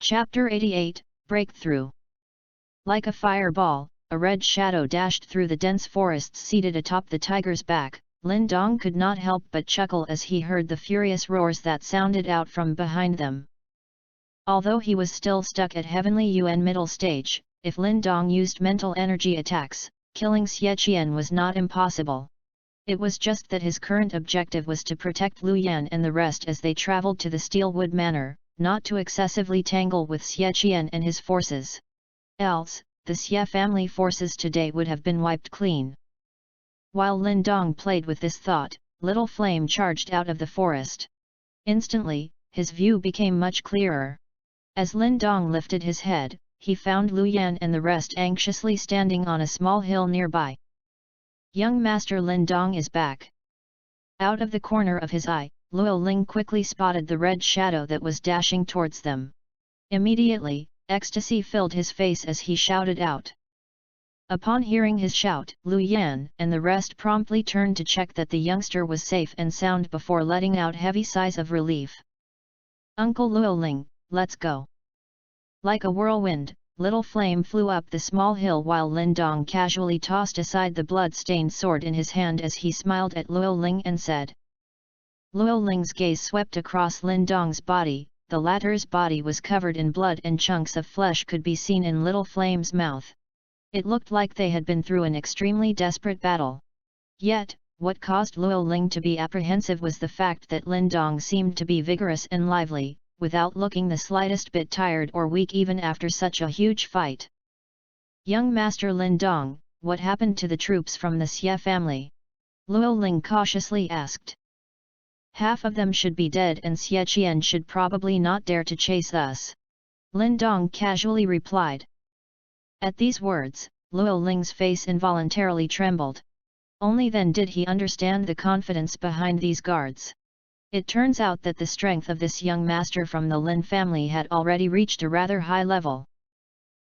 Chapter 88, Breakthrough. Like a fireball, a red shadow dashed through the dense forests. Seated atop the tiger's back, Lin Dong could not help but chuckle as he heard the furious roars that sounded out from behind them. Although he was still stuck at Heavenly Yuan middle stage, if Lin Dong used mental energy attacks, killing Xie Qian was not impossible. It was just that his current objective was to protect Lu Yan and the rest as they traveled to the Steelwood Manor, not to excessively tangle with Xie Qian and his forces. Else, the Xie family forces today would have been wiped clean. While Lin Dong played with this thought, little flame charged out of the forest. Instantly, his view became much clearer. As Lin Dong lifted his head, he found Lu Yan and the rest anxiously standing on a small hill nearby. Young Master Lin Dong is back. Out of the corner of his eye, Luo Ling quickly spotted the red shadow that was dashing towards them. Immediately, ecstasy filled his face as he shouted out. Upon hearing his shout, Lu Yan and the rest promptly turned to check that the youngster was safe and sound before letting out heavy sighs of relief. Uncle Luo Ling, let's go. Like a whirlwind, little flame flew up the small hill while Lin Dong casually tossed aside the blood-stained sword in his hand as he smiled at Luo Ling and said. Luo Ling's gaze swept across Lin Dong's body. The latter's body was covered in blood and chunks of flesh could be seen in little flame's mouth. It looked like they had been through an extremely desperate battle. Yet, what caused Luo Ling to be apprehensive was the fact that Lin Dong seemed to be vigorous and lively, without looking the slightest bit tired or weak even after such a huge fight. Young Master Lin Dong, what happened to the troops from the Xie family? Luo Ling cautiously asked. Half of them should be dead and Xie Qian should probably not dare to chase us. Lin Dong casually replied. At these words, Luo Ling's face involuntarily trembled. Only then did he understand the confidence behind these guards. It turns out that the strength of this young master from the Lin family had already reached a rather high level.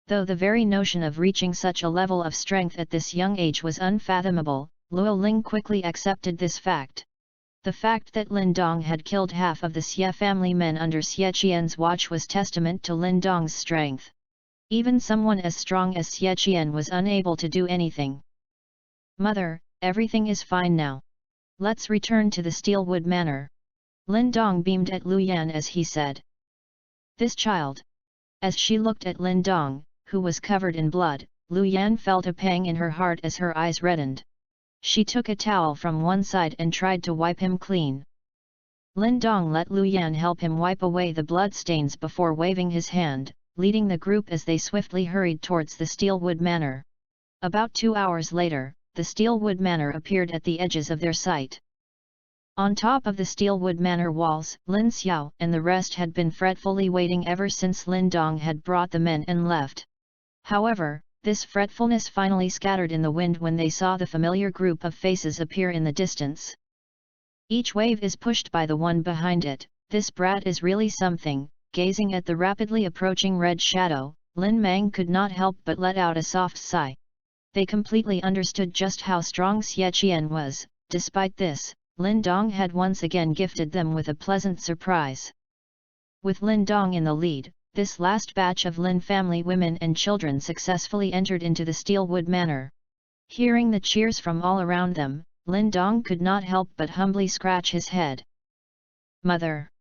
Though the very notion of reaching such a level of strength at this young age was unfathomable, Luo Ling quickly accepted this fact. The fact that Lin Dong had killed half of the Xie family men under Xie Qian's watch was testament to Lin Dong's strength. Even someone as strong as Xie Qian was unable to do anything. Mother, everything is fine now. Let's return to the Steelwood Manor. Lin Dong beamed at Lu Yan as he said. This child. As she looked at Lin Dong, who was covered in blood, Lu Yan felt a pang in her heart as her eyes reddened. She took a towel from one side and tried to wipe him clean. Lin Dong let Lu Yan help him wipe away the blood stains before waving his hand, leading the group as they swiftly hurried towards the Steelwood Manor. About 2 hours later, the Steelwood Manor appeared at the edges of their sight. On top of the Steelwood Manor walls, Lin Xiao and the rest had been fretfully waiting ever since Lin Dong had brought the men and left. However, this fretfulness finally scattered in the wind when they saw the familiar group of faces appear in the distance. Each wave is pushed by the one behind it. This brat is really something. Gazing at the rapidly approaching red shadow, Lin Mang could not help but let out a soft sigh. They completely understood just how strong Xie Qian was. Despite this, Lin Dong had once again gifted them with a pleasant surprise. With Lin Dong in the lead, this last batch of Lin family women and children successfully entered into the Steelwood Manor. Hearing the cheers from all around them, Lin Dong could not help but humbly scratch his head. Mother!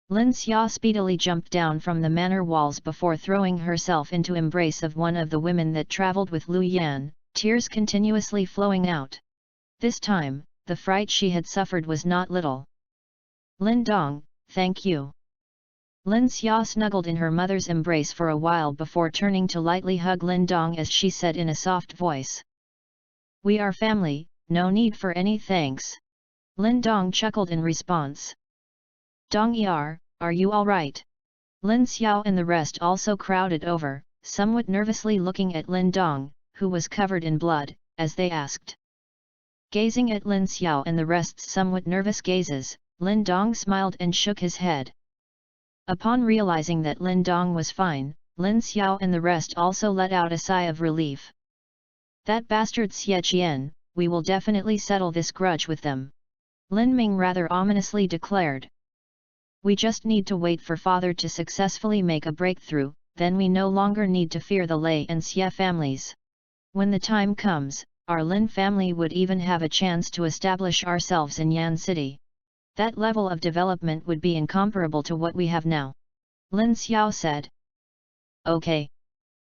Lin Xia speedily jumped down from the manor walls before throwing herself into embrace of one of the women that traveled with Lu Yan, tears continuously flowing out. This time, the fright she had suffered was not little. Lin Dong, thank you. Lin Xia snuggled in her mother's embrace for a while before turning to lightly hug Lin Dong as she said in a soft voice. We are family, no need for any thanks. Lin Dong chuckled in response. Dong Yar, are you alright? Lin Xiao and the rest also crowded over, somewhat nervously looking at Lin Dong, who was covered in blood, as they asked. Gazing at Lin Xiao and the rest's somewhat nervous gazes, Lin Dong smiled and shook his head. Upon realizing that Lin Dong was fine, Lin Xiao and the rest also let out a sigh of relief. That bastard Xie Qian, we will definitely settle this grudge with them. Lin Ming rather ominously declared. We just need to wait for father to successfully make a breakthrough, then we no longer need to fear the Lei and Xie families. When the time comes, our Lin family would even have a chance to establish ourselves in Yan City. That level of development would be incomparable to what we have now. Lin Xiao said. Okay.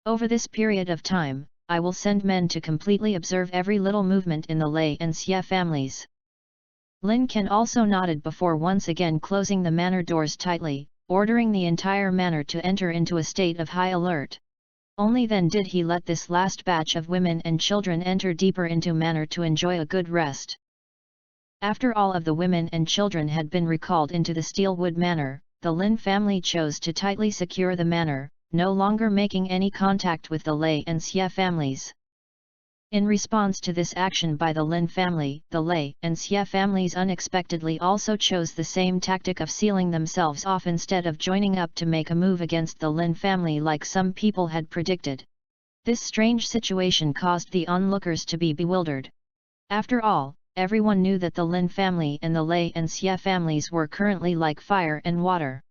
Over this period of time, I will send men to completely observe every little movement in the Lei and Xie families. Lin Qian also nodded before once again closing the manor doors tightly, ordering the entire manor to enter into a state of high alert. Only then did he let this last batch of women and children enter deeper into manor to enjoy a good rest. After all of the women and children had been recalled into the Steelwood Manor, the Lin family chose to tightly secure the manor, no longer making any contact with the Lei and Xie families. In response to this action by the Lin family, the Lei and Xie families unexpectedly also chose the same tactic of sealing themselves off instead of joining up to make a move against the Lin family like some people had predicted. This strange situation caused the onlookers to be bewildered. After all, everyone knew that the Lin family and the Lei and Xie families were currently like fire and water.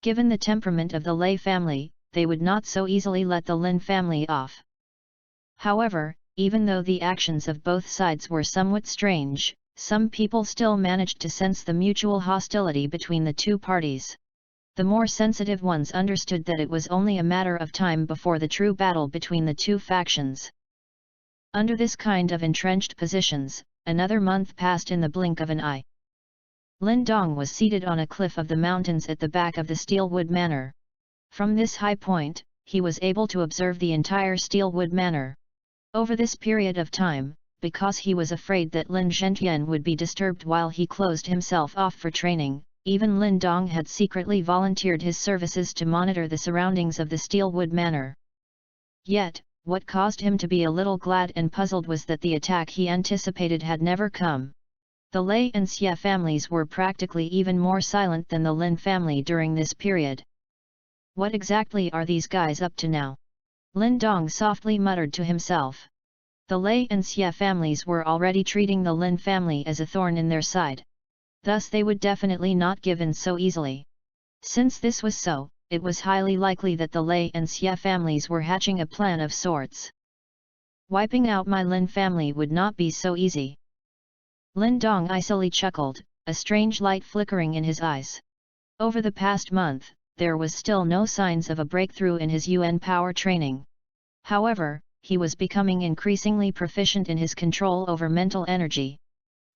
Given the temperament of the Lei family, they would not so easily let the Lin family off. However, even though the actions of both sides were somewhat strange, some people still managed to sense the mutual hostility between the two parties. The more sensitive ones understood that it was only a matter of time before the true battle between the two factions. Under this kind of entrenched positions, another month passed in the blink of an eye. Lin Dong was seated on a cliff of the mountains at the back of the Steelwood Manor. From this high point, he was able to observe the entire Steelwood Manor. Over this period of time, because he was afraid that Lin Zhentian would be disturbed while he closed himself off for training, even Lin Dong had secretly volunteered his services to monitor the surroundings of the Steelwood Manor. Yet, what caused him to be a little glad and puzzled was that the attack he anticipated had never come. The Lei and Xie families were practically even more silent than the Lin family during this period. What exactly are these guys up to now? Lin Dong softly muttered to himself. The Lei and Xie families were already treating the Lin family as a thorn in their side. Thus they would definitely not give in so easily. Since this was so, it was highly likely that the Lei and Xie families were hatching a plan of sorts. Wiping out my Lin family would not be so easy. Lin Dong icily chuckled, a strange light flickering in his eyes. Over the past month, there was still no signs of a breakthrough in his UN power training. However, he was becoming increasingly proficient in his control over mental energy.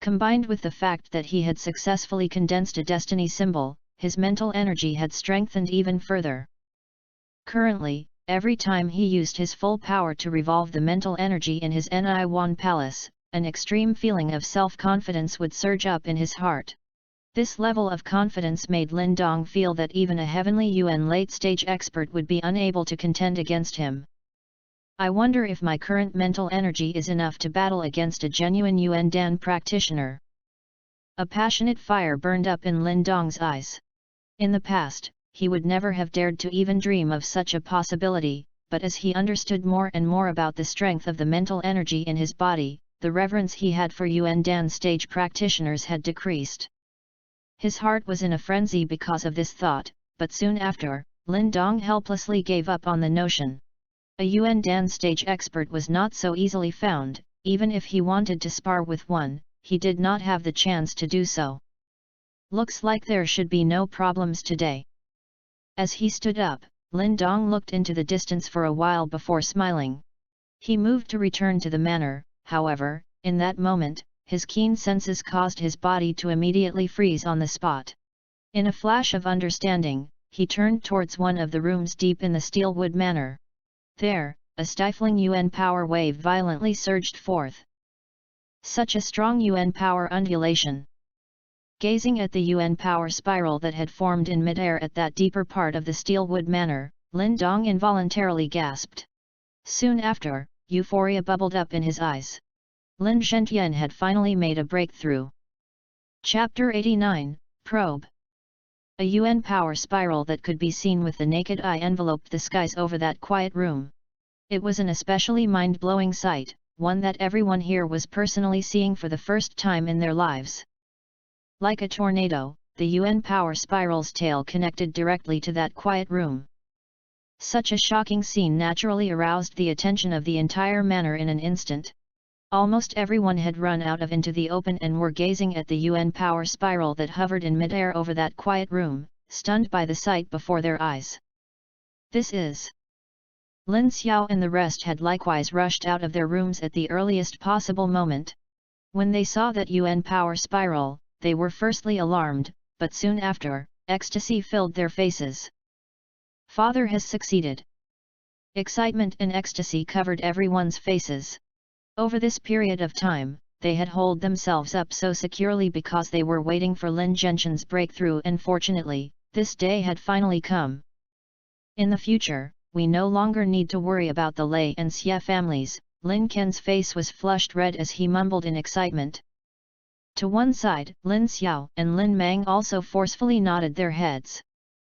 Combined with the fact that he had successfully condensed a destiny symbol, his mental energy had strengthened even further. Currently, every time he used his full power to revolve the mental energy in his Ni-Wan Palace, an extreme feeling of self-confidence would surge up in his heart. This level of confidence made Lin Dong feel that even a heavenly Yuan late-stage expert would be unable to contend against him. I wonder if my current mental energy is enough to battle against a genuine Yuan Dan practitioner. A passionate fire burned up in Lin Dong's eyes. In the past, he would never have dared to even dream of such a possibility, but as he understood more and more about the strength of the mental energy in his body, the reverence he had for Yuan Dan stage practitioners had decreased. His heart was in a frenzy because of this thought, but soon after, Lin Dong helplessly gave up on the notion. A Yuan Dan stage expert was not so easily found, even if he wanted to spar with one, he did not have the chance to do so. Looks like there should be no problems today. As he stood up, Lin Dong looked into the distance for a while before smiling. He moved to return to the manor, however, in that moment, his keen senses caused his body to immediately freeze on the spot. In a flash of understanding, he turned towards one of the rooms deep in the Steelwood Manor. There, a stifling Yuan power wave violently surged forth. Such a strong Yuan power undulation. Gazing at the Yuan power spiral that had formed in midair at that deeper part of the Steelwood Manor, Lin Dong involuntarily gasped. Soon after, euphoria bubbled up in his eyes. Lin Zhentian had finally made a breakthrough. Chapter 89, Probe. A Yuan power spiral that could be seen with the naked eye enveloped the skies over that quiet room. It was an especially mind-blowing sight, one that everyone here was personally seeing for the first time in their lives. Like a tornado, the Yuan power spiral's tail connected directly to that quiet room. Such a shocking scene naturally aroused the attention of the entire manor in an instant. Almost everyone had run out of into the open and were gazing at the Yuan power spiral that hovered in midair over that quiet room, stunned by the sight before their eyes. This is... Lin Xiao and the rest had likewise rushed out of their rooms at the earliest possible moment. When they saw that Yuan power spiral, they were firstly alarmed, but soon after, ecstasy filled their faces. Father has succeeded. Excitement and ecstasy covered everyone's faces. Over this period of time, they had holed themselves up so securely because they were waiting for Lin Zhenqian's breakthrough, and fortunately, this day had finally come. In the future, we no longer need to worry about the Lei and Xie families. Lin Ken's face was flushed red as he mumbled in excitement. To one side, Lin Xiao and Lin Mang also forcefully nodded their heads.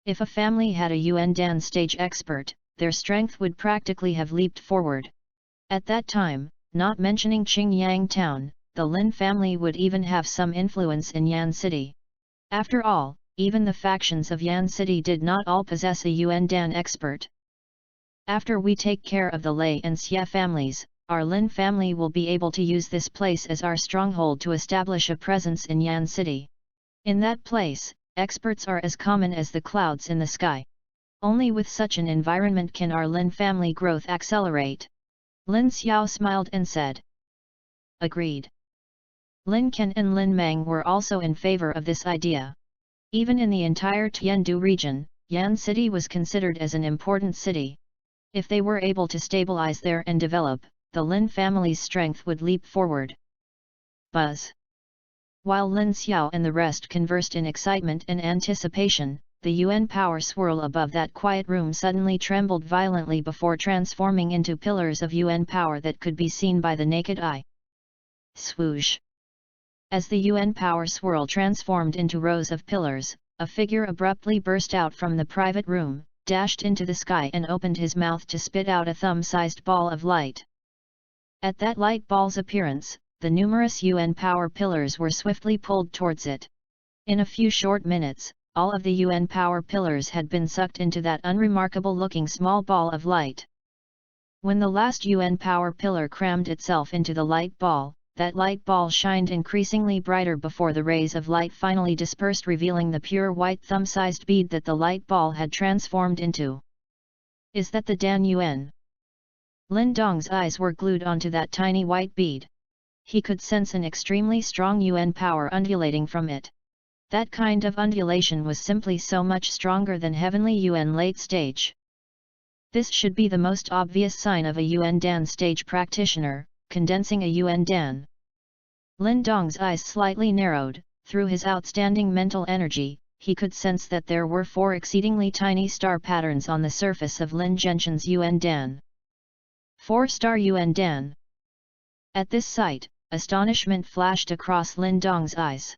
If a family had a Yuan Dan stage expert, their strength would practically have leaped forward. At that time, not mentioning Qingyang town, the Lin family would even have some influence in Yan City. After all, even the factions of Yan City did not all possess a Yuan Dan expert. After we take care of the Lei and Xie families, our Lin family will be able to use this place as our stronghold to establish a presence in Yan City. In that place, experts are as common as the clouds in the sky. Only with such an environment can our Lin family growth accelerate. Lin Xiao smiled and said. Agreed. Lin Ken and Lin Mang were also in favor of this idea. Even in the entire Tiandu region, Yan City was considered as an important city. If they were able to stabilize there and develop, the Lin family's strength would leap forward. Buzz. While Lin Xiao and the rest conversed in excitement and anticipation, the Yuan power swirl above that quiet room suddenly trembled violently before transforming into pillars of Yuan power that could be seen by the naked eye. Swoosh! As the Yuan power swirl transformed into rows of pillars, a figure abruptly burst out from the private room, dashed into the sky and opened his mouth to spit out a thumb-sized ball of light. At that light ball's appearance, the numerous Yuan power pillars were swiftly pulled towards it. In a few short minutes, all of the Yuan power pillars had been sucked into that unremarkable-looking small ball of light. When the last Yuan power pillar crammed itself into the light ball, that light ball shined increasingly brighter before the rays of light finally dispersed, revealing the pure white thumb-sized bead that the light ball had transformed into. Is that the Dan Yuan? Lin Dong's eyes were glued onto that tiny white bead. He could sense an extremely strong Yuan power undulating from it. That kind of undulation was simply so much stronger than Heavenly Yuan late stage. This should be the most obvious sign of a Yuan Dan stage practitioner, condensing a Yuan Dan. Lin Dong's eyes slightly narrowed. Through his outstanding mental energy, he could sense that there were 4 exceedingly tiny star patterns on the surface of Lin Zhenqian's Yuan Dan. 4-star Yuan Dan. At this sight, astonishment flashed across Lin Dong's eyes.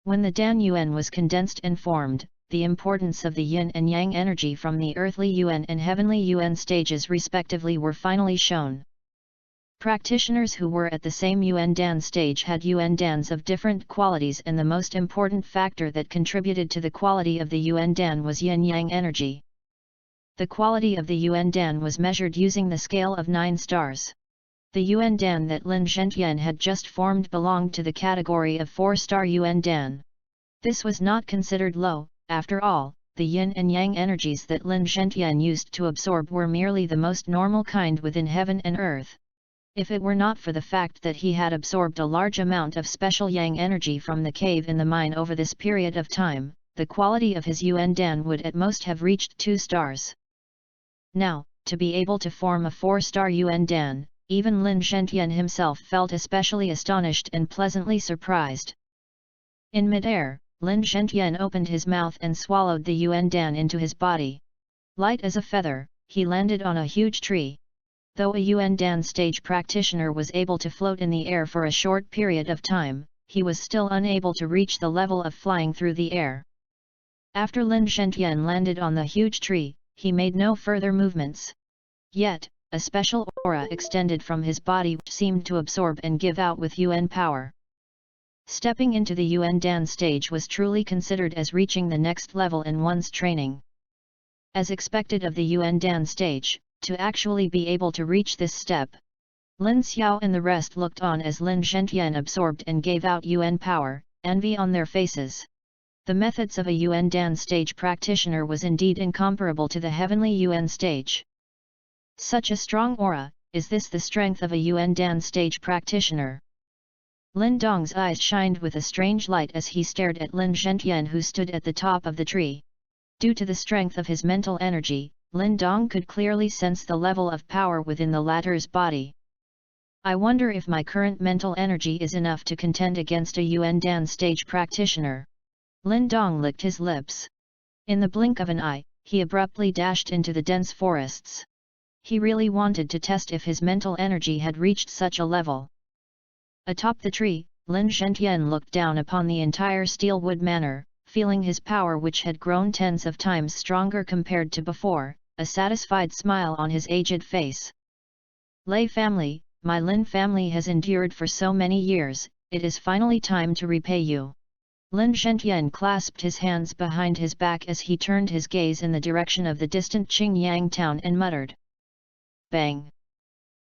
When the Dan Yuan was condensed and formed, the importance of the yin and yang energy from the earthly Yuan and heavenly Yuan stages respectively were finally shown. Practitioners who were at the same Yuan Dan stage had Yuan Dans of different qualities, and the most important factor that contributed to the quality of the Yuan Dan was yin-yang energy. The quality of the Yuan Dan was measured using the scale of 9 stars. The Yuan Dan that Lin Zhenqian had just formed belonged to the category of 4-star Yuan Dan. This was not considered low. After all, the yin and yang energies that Lin Zhenqian used to absorb were merely the most normal kind within heaven and earth. If it were not for the fact that he had absorbed a large amount of special yang energy from the cave in the mine over this period of time, the quality of his Yuan Dan would at most have reached 2 stars. Now, to be able to form a 4-star Yuan Dan, even Lin Zhenqian himself felt especially astonished and pleasantly surprised. In mid-air, Lin Zhenqian opened his mouth and swallowed the Yuan Dan into his body. Light as a feather, he landed on a huge tree. Though a Yuan Dan stage practitioner was able to float in the air for a short period of time, he was still unable to reach the level of flying through the air. After Lin Zhenqian landed on the huge tree, he made no further movements. Yet, a special aura extended from his body which seemed to absorb and give out with Yuan power. Stepping into the Yuan Dan stage was truly considered as reaching the next level in one's training. As expected of the Yuan Dan stage, to actually be able to reach this step, Lin Xiao and the rest looked on as Lin Zhentian absorbed and gave out Yuan power, envy on their faces. The methods of a Yuan Dan stage practitioner was indeed incomparable to the heavenly Yuan stage. Such a strong aura, is this the strength of a Yuan Dan stage practitioner? Lin Dong's eyes shined with a strange light as he stared at Lin Zhentian, who stood at the top of the tree. Due to the strength of his mental energy, Lin Dong could clearly sense the level of power within the latter's body. I wonder if my current mental energy is enough to contend against a Yuan Dan stage practitioner. Lin Dong licked his lips. In the blink of an eye, he abruptly dashed into the dense forests. He really wanted to test if his mental energy had reached such a level. Atop the tree, Lin Zhentian looked down upon the entire Steelwood Manor, feeling his power, which had grown tens of times stronger compared to before, a satisfied smile on his aged face. Lei family, my Lin family has endured for so many years, it is finally time to repay you. Lin Zhentian clasped his hands behind his back as he turned his gaze in the direction of the distant Qingyang town and muttered. Bang!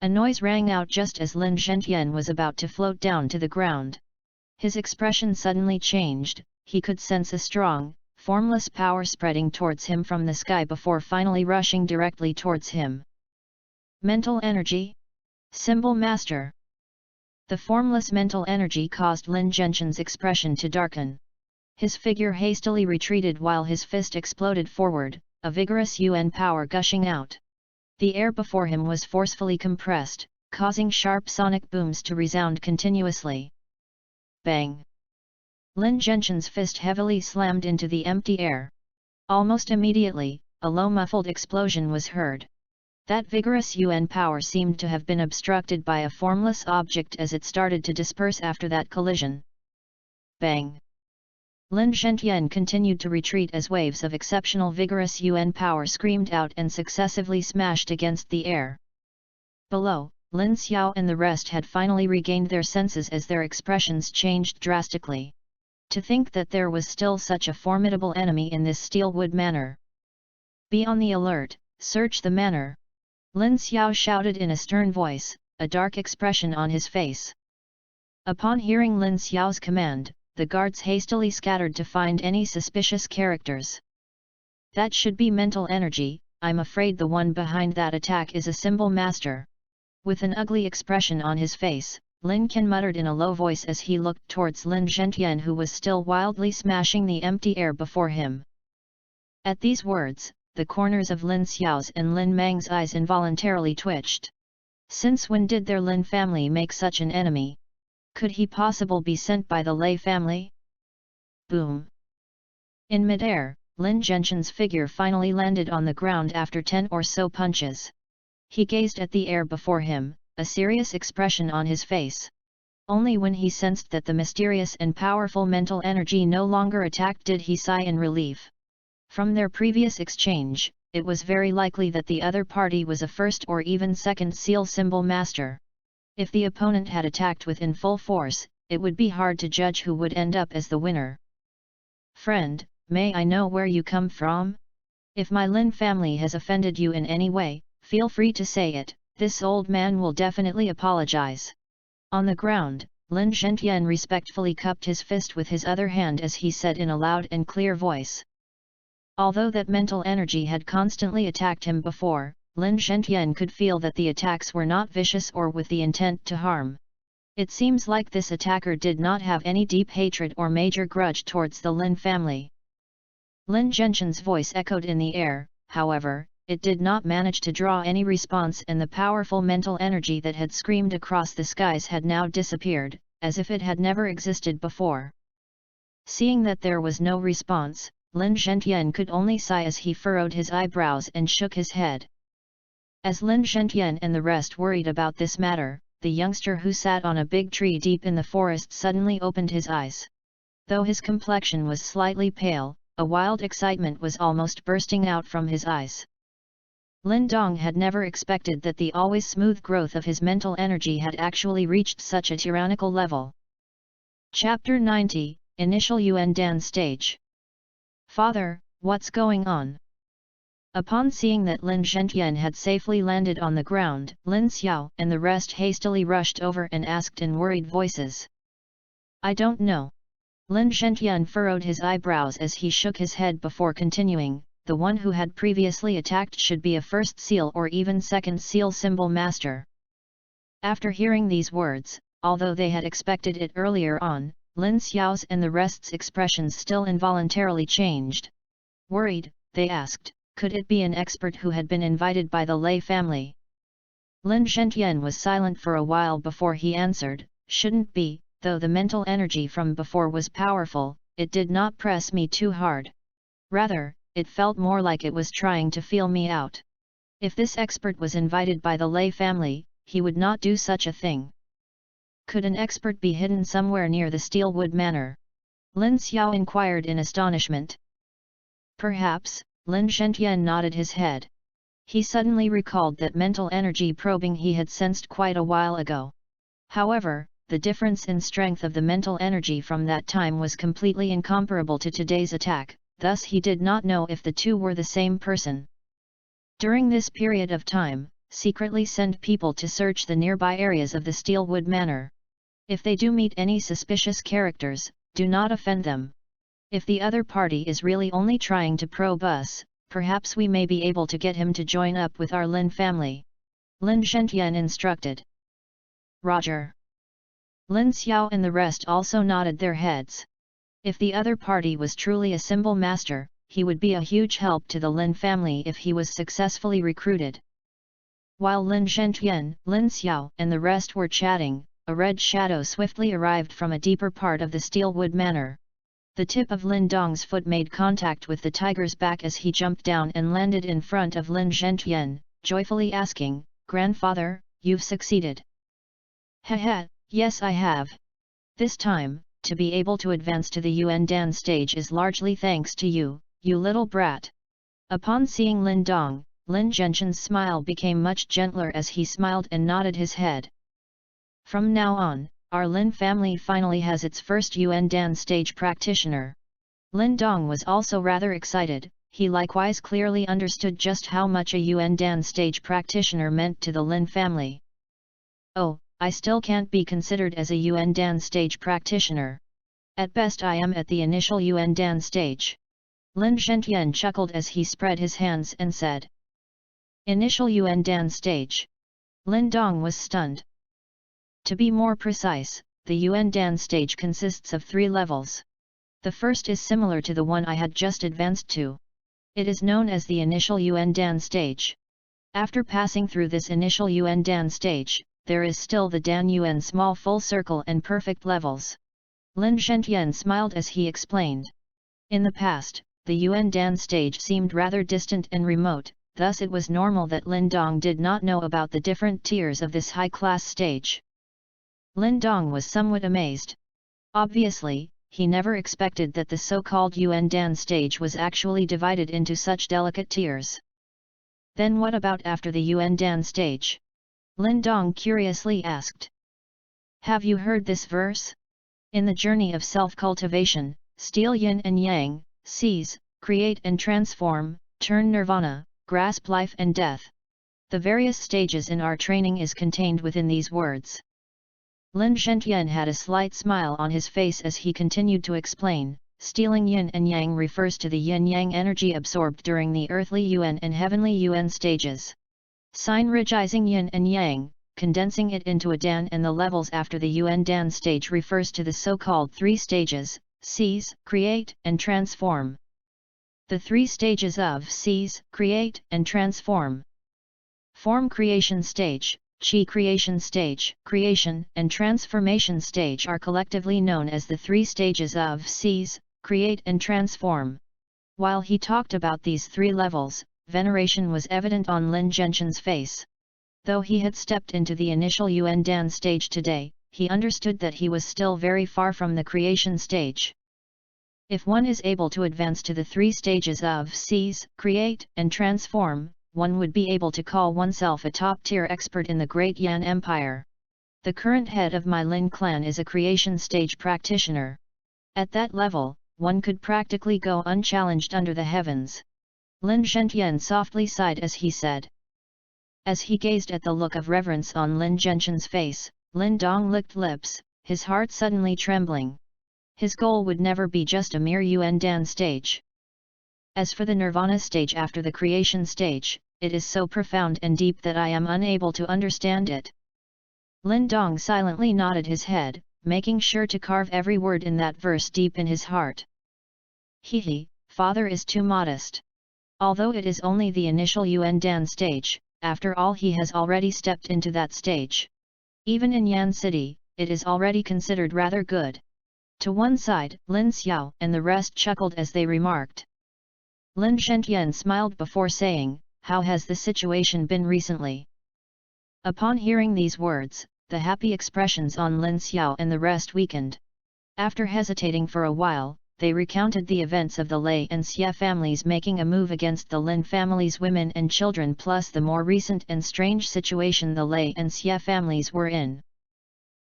A noise rang out just as Lin Zhentian was about to float down to the ground. His expression suddenly changed, he could sense a strong, formless power spreading towards him from the sky before finally rushing directly towards him. Mental energy? Symbol Master. The formless mental energy caused Lin Zhentian's expression to darken. His figure hastily retreated while his fist exploded forward, a vigorous Yuan power gushing out. The air before him was forcefully compressed, causing sharp sonic booms to resound continuously. Bang! Lin Zhentian's fist heavily slammed into the empty air. Almost immediately, a low muffled explosion was heard. That vigorous Yuan power seemed to have been obstructed by a formless object as it started to disperse after that collision. Bang! Lin Zhentian continued to retreat as waves of exceptional vigorous Yuan power screamed out and successively smashed against the air. Below, Lin Xiao and the rest had finally regained their senses as their expressions changed drastically. To think that there was still such a formidable enemy in this Steelwood Manor. Be on the alert, search the manor. Lin Xiao shouted in a stern voice, a dark expression on his face. Upon hearing Lin Xiao's command, the guards hastily scattered to find any suspicious characters. That should be mental energy, I'm afraid the one behind that attack is a symbol master. With an ugly expression on his face, Lin Qian muttered in a low voice as he looked towards Lin Zhentian, who was still wildly smashing the empty air before him. At these words, the corners of Lin Xiao's and Lin Mang's eyes involuntarily twitched. Since when did their Lin family make such an enemy? Could he possibly be sent by the Lei family? Boom! In midair, Lin Zhentian's figure finally landed on the ground after 10 or so punches. He gazed at the air before him, a serious expression on his face. Only when he sensed that the mysterious and powerful mental energy no longer attacked did he sigh in relief. From their previous exchange, it was very likely that the other party was a first or even second seal symbol master. If the opponent had attacked within full force, it would be hard to judge who would end up as the winner. Friend, may I know where you come from? If my Lin family has offended you in any way, feel free to say it, this old man will definitely apologize. On the ground, Lin Zhentian respectfully cupped his fist with his other hand as he said in a loud and clear voice. Although that mental energy had constantly attacked him before, Lin Zhentian could feel that the attacks were not vicious or with the intent to harm. It seems like this attacker did not have any deep hatred or major grudge towards the Lin family. Lin Zhentian's voice echoed in the air, however, it did not manage to draw any response, and the powerful mental energy that had screamed across the skies had now disappeared, as if it had never existed before. Seeing that there was no response, Lin Zhentian could only sigh as he furrowed his eyebrows and shook his head. As Lin Zhentian and the rest worried about this matter, the youngster who sat on a big tree deep in the forest suddenly opened his eyes. Though his complexion was slightly pale, a wild excitement was almost bursting out from his eyes. Lin Dong had never expected that the always smooth growth of his mental energy had actually reached such a tyrannical level. Chapter 90, Initial Yuan Dan Stage. Father, what's going on? Upon seeing that Lin Zhenjian had safely landed on the ground, Lin Xiao and the rest hastily rushed over and asked in worried voices. I don't know. Lin Zhenjian furrowed his eyebrows as he shook his head before continuing, the one who had previously attacked should be a first seal or even second seal symbol master. After hearing these words, although they had expected it earlier on, Lin Xiao's and the rest's expressions still involuntarily changed. Worried, they asked, could it be an expert who had been invited by the Lei family? Lin Zhenjian was silent for a while before he answered, shouldn't be, though the mental energy from before was powerful, it did not press me too hard. Rather, it felt more like it was trying to feel me out. If this expert was invited by the Lei family, he would not do such a thing. Could an expert be hidden somewhere near the Steelwood Manor? Lin Xiao inquired in astonishment. Perhaps, Lin Zhenjian nodded his head. He suddenly recalled that mental energy probing he had sensed quite a while ago. However, the difference in strength of the mental energy from that time was completely incomparable to today's attack, thus he did not know if the two were the same person. During this period of time, secretly send people to search the nearby areas of the Steelwood Manor. If they do meet any suspicious characters, do not offend them. If the other party is really only trying to probe us, perhaps we may be able to get him to join up with our Lin family. Lin Zhenjian instructed. Roger. Lin Xiao and the rest also nodded their heads. If the other party was truly a symbol master, he would be a huge help to the Lin family if he was successfully recruited. While Lin Zhenjian, Lin Xiao and the rest were chatting, a red shadow swiftly arrived from a deeper part of the Steelwood Manor. The tip of Lin Dong's foot made contact with the tiger's back as he jumped down and landed in front of Lin Zhenjian, joyfully asking, Grandfather, you've succeeded. Haha, yes I have. This time, to be able to advance to the Yuan Dan stage is largely thanks to you, you little brat. Upon seeing Lin Dong, Lin Zhenjian's smile became much gentler as he smiled and nodded his head. From now on, our Lin family finally has its first Yuan Dan stage practitioner. Lin Dong was also rather excited, he likewise clearly understood just how much a Yuan Dan stage practitioner meant to the Lin family. Oh, I still can't be considered as a Yuan Dan stage practitioner. At best I am at the initial Yuan Dan stage. Lin Zhenjian chuckled as he spread his hands and said. Initial Yuan Dan stage. Lin Dong was stunned. To be more precise, the Yuan Dan stage consists of 3 levels. The first is similar to the one I had just advanced to. It is known as the initial Yuan Dan stage. After passing through this initial Yuan Dan stage, there is still the Dan Yuan small full circle and perfect levels. Lin Zhenjian smiled as he explained. In the past, the Yuan Dan stage seemed rather distant and remote, thus it was normal that Lin Dong did not know about the different tiers of this high-class stage. Lin Dong was somewhat amazed. Obviously, he never expected that the so-called Yuan Dan stage was actually divided into such delicate tiers. Then what about after the Yuan Dan stage? Lin Dong curiously asked. Have you heard this verse? In the journey of self-cultivation, steal yin and yang, seize, create and transform, turn nirvana, grasp life and death. The various stages in our training is contained within these words. Lin Zhenjian had a slight smile on his face as he continued to explain, stealing yin and yang refers to the yin-yang energy absorbed during the earthly yuan and heavenly yuan stages. Synergizing yin and yang, condensing it into a dan and the levels after the Yuan Dan stage refers to the so-called 3 stages, seize, create and transform. The 3 stages of seize, create and transform. Form creation stage, Qi creation stage, creation and transformation stage are collectively known as the 3 stages of seize, create and transform. While he talked about these 3 levels, veneration was evident on Lin Zhenjian's face. Though he had stepped into the initial Yuan Dan stage today, he understood that he was still very far from the creation stage. If one is able to advance to the 3 stages of seize, create and transform, one would be able to call oneself a top-tier expert in the Great Yan Empire. The current head of my Lin clan is a creation stage practitioner. At that level, one could practically go unchallenged under the heavens. Lin Zhentian softly sighed as he said. As he gazed at the look of reverence on Lin Zhentian's face, Lin Dong licked lips, his heart suddenly trembling. His goal would never be just a mere Yuan Dan stage. As for the Nirvana stage after the creation stage, it is so profound and deep that I am unable to understand it. Lin Dong silently nodded his head, making sure to carve every word in that verse deep in his heart. He, father is too modest. Although it is only the initial Yuan Dan stage, after all he has already stepped into that stage. Even in Yan City, it is already considered rather good. To one side, Lin Xiao and the rest chuckled as they remarked. Lin Zhentian smiled before saying, "How has the situation been recently?" Upon hearing these words, the happy expressions on Lin Xiao and the rest weakened. After hesitating for a while, they recounted the events of the Lei and Xia families making a move against the Lin family's women and children, plus the more recent and strange situation the Lei and Xia families were in.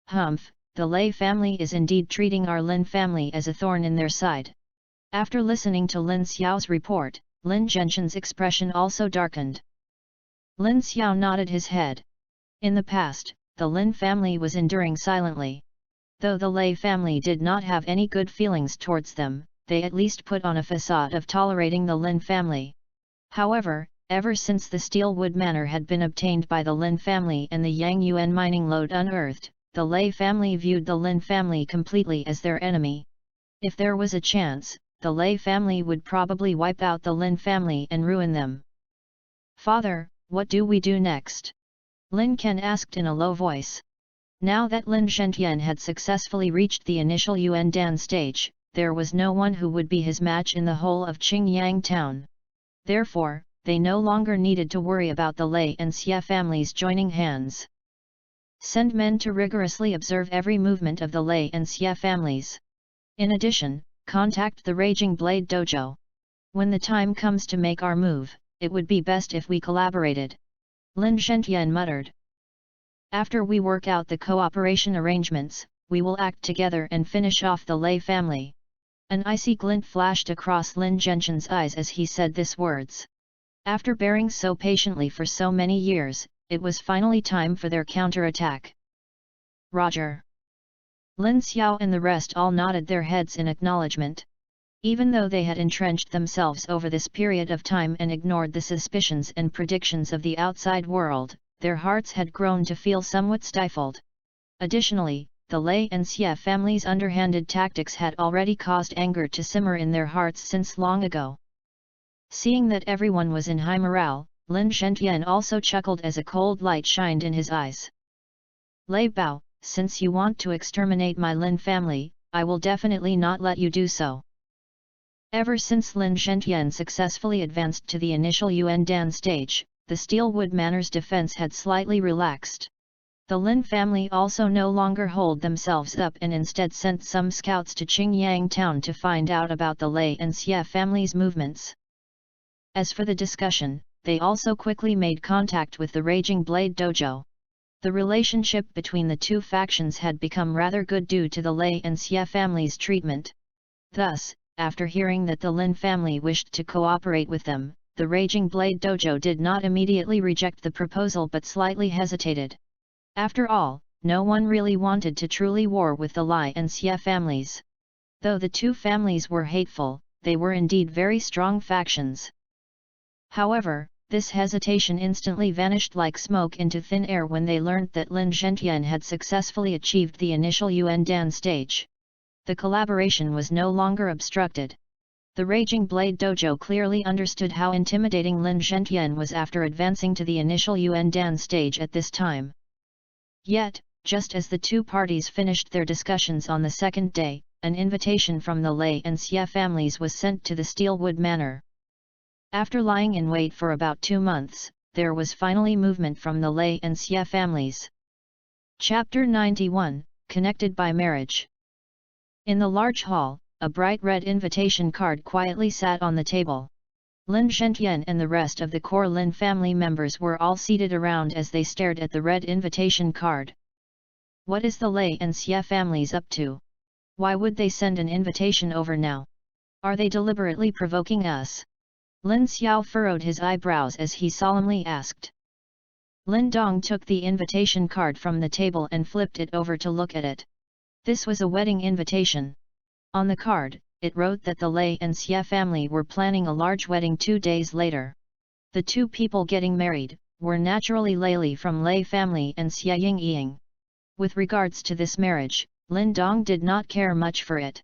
Humph, the Lei family is indeed treating our Lin family as a thorn in their side. After listening to Lin Xiao's report, Lin Zhentian's expression also darkened. Lin Xiao nodded his head. In the past, the Lin family was enduring silently. Though the Lei family did not have any good feelings towards them, they at least put on a facade of tolerating the Lin family. However, ever since the steel wood manor had been obtained by the Lin family and the Yang Yuan mining lode unearthed, the Lei family viewed the Lin family completely as their enemy. If there was a chance, the Lei family would probably wipe out the Lin family and ruin them. "Father, what do we do next?" Lin Ken asked in a low voice. Now that Lin Zhentian had successfully reached the initial Yuan Dan stage, there was no one who would be his match in the whole of Qingyang town. Therefore, they no longer needed to worry about the Lei and Xia families joining hands. Send men to rigorously observe every movement of the Lei and Xia families. In addition, contact the Raging Blade Dojo. When the time comes to make our move, it would be best if we collaborated. Lin Zhentian muttered. After we work out the cooperation arrangements, we will act together and finish off the Lei family. An icy glint flashed across Lin Zhentian's eyes as he said these words. After bearing so patiently for so many years, it was finally time for their counterattack. Roger. Lin Xiao and the rest all nodded their heads in acknowledgement. Even though they had entrenched themselves over this period of time and ignored the suspicions and predictions of the outside world, their hearts had grown to feel somewhat stifled. Additionally, the Lei and Xia families' underhanded tactics had already caused anger to simmer in their hearts since long ago. Seeing that everyone was in high morale, Lin Zhentian also chuckled as a cold light shined in his eyes. "Lei Bao, since you want to exterminate my Lin family, I will definitely not let you do so." Ever since Lin Zhentian successfully advanced to the initial Yuan Dan stage, the Steelwood Manor's defense had slightly relaxed. The Lin family also no longer holed themselves up and instead sent some scouts to Qingyang town to find out about the Lei and Xia families' movements. As for the discussion, they also quickly made contact with the Raging Blade Dojo. The relationship between the two factions had become rather good due to the Lei and Xia families' treatment. Thus, after hearing that the Lin family wished to cooperate with them, the Raging Blade Dojo did not immediately reject the proposal but slightly hesitated. After all, no one really wanted to truly war with the Lei and Xia families. Though the two families were hateful, they were indeed very strong factions. However, this hesitation instantly vanished like smoke into thin air when they learned that Lin Zhentian had successfully achieved the initial Yuan Dan stage. The collaboration was no longer obstructed. The Raging Blade Dojo clearly understood how intimidating Lin Zhentian was after advancing to the initial Yuan Dan stage at this time. Yet, just as the two parties finished their discussions on the second day, an invitation from the Lei and Xia families was sent to the Steelwood Manor. After lying in wait for about 2 months, there was finally movement from the Lei and Xia families. Chapter 91, Connected by Marriage. In the large hall, a bright red invitation card quietly sat on the table. Lin Zhentian and the rest of the core Lin family members were all seated around as they stared at the red invitation card. What is the Lei and Xie families up to? Why would they send an invitation over now? Are they deliberately provoking us? Lin Xiao furrowed his eyebrows as he solemnly asked. Lin Dong took the invitation card from the table and flipped it over to look at it. This was a wedding invitation. On the card, it wrote that the Lei and Xie family were planning a large wedding 2 days later. The two people getting married were naturally Lei from Lei family and Xie Ying. With regards to this marriage, Lin Dong did not care much for it.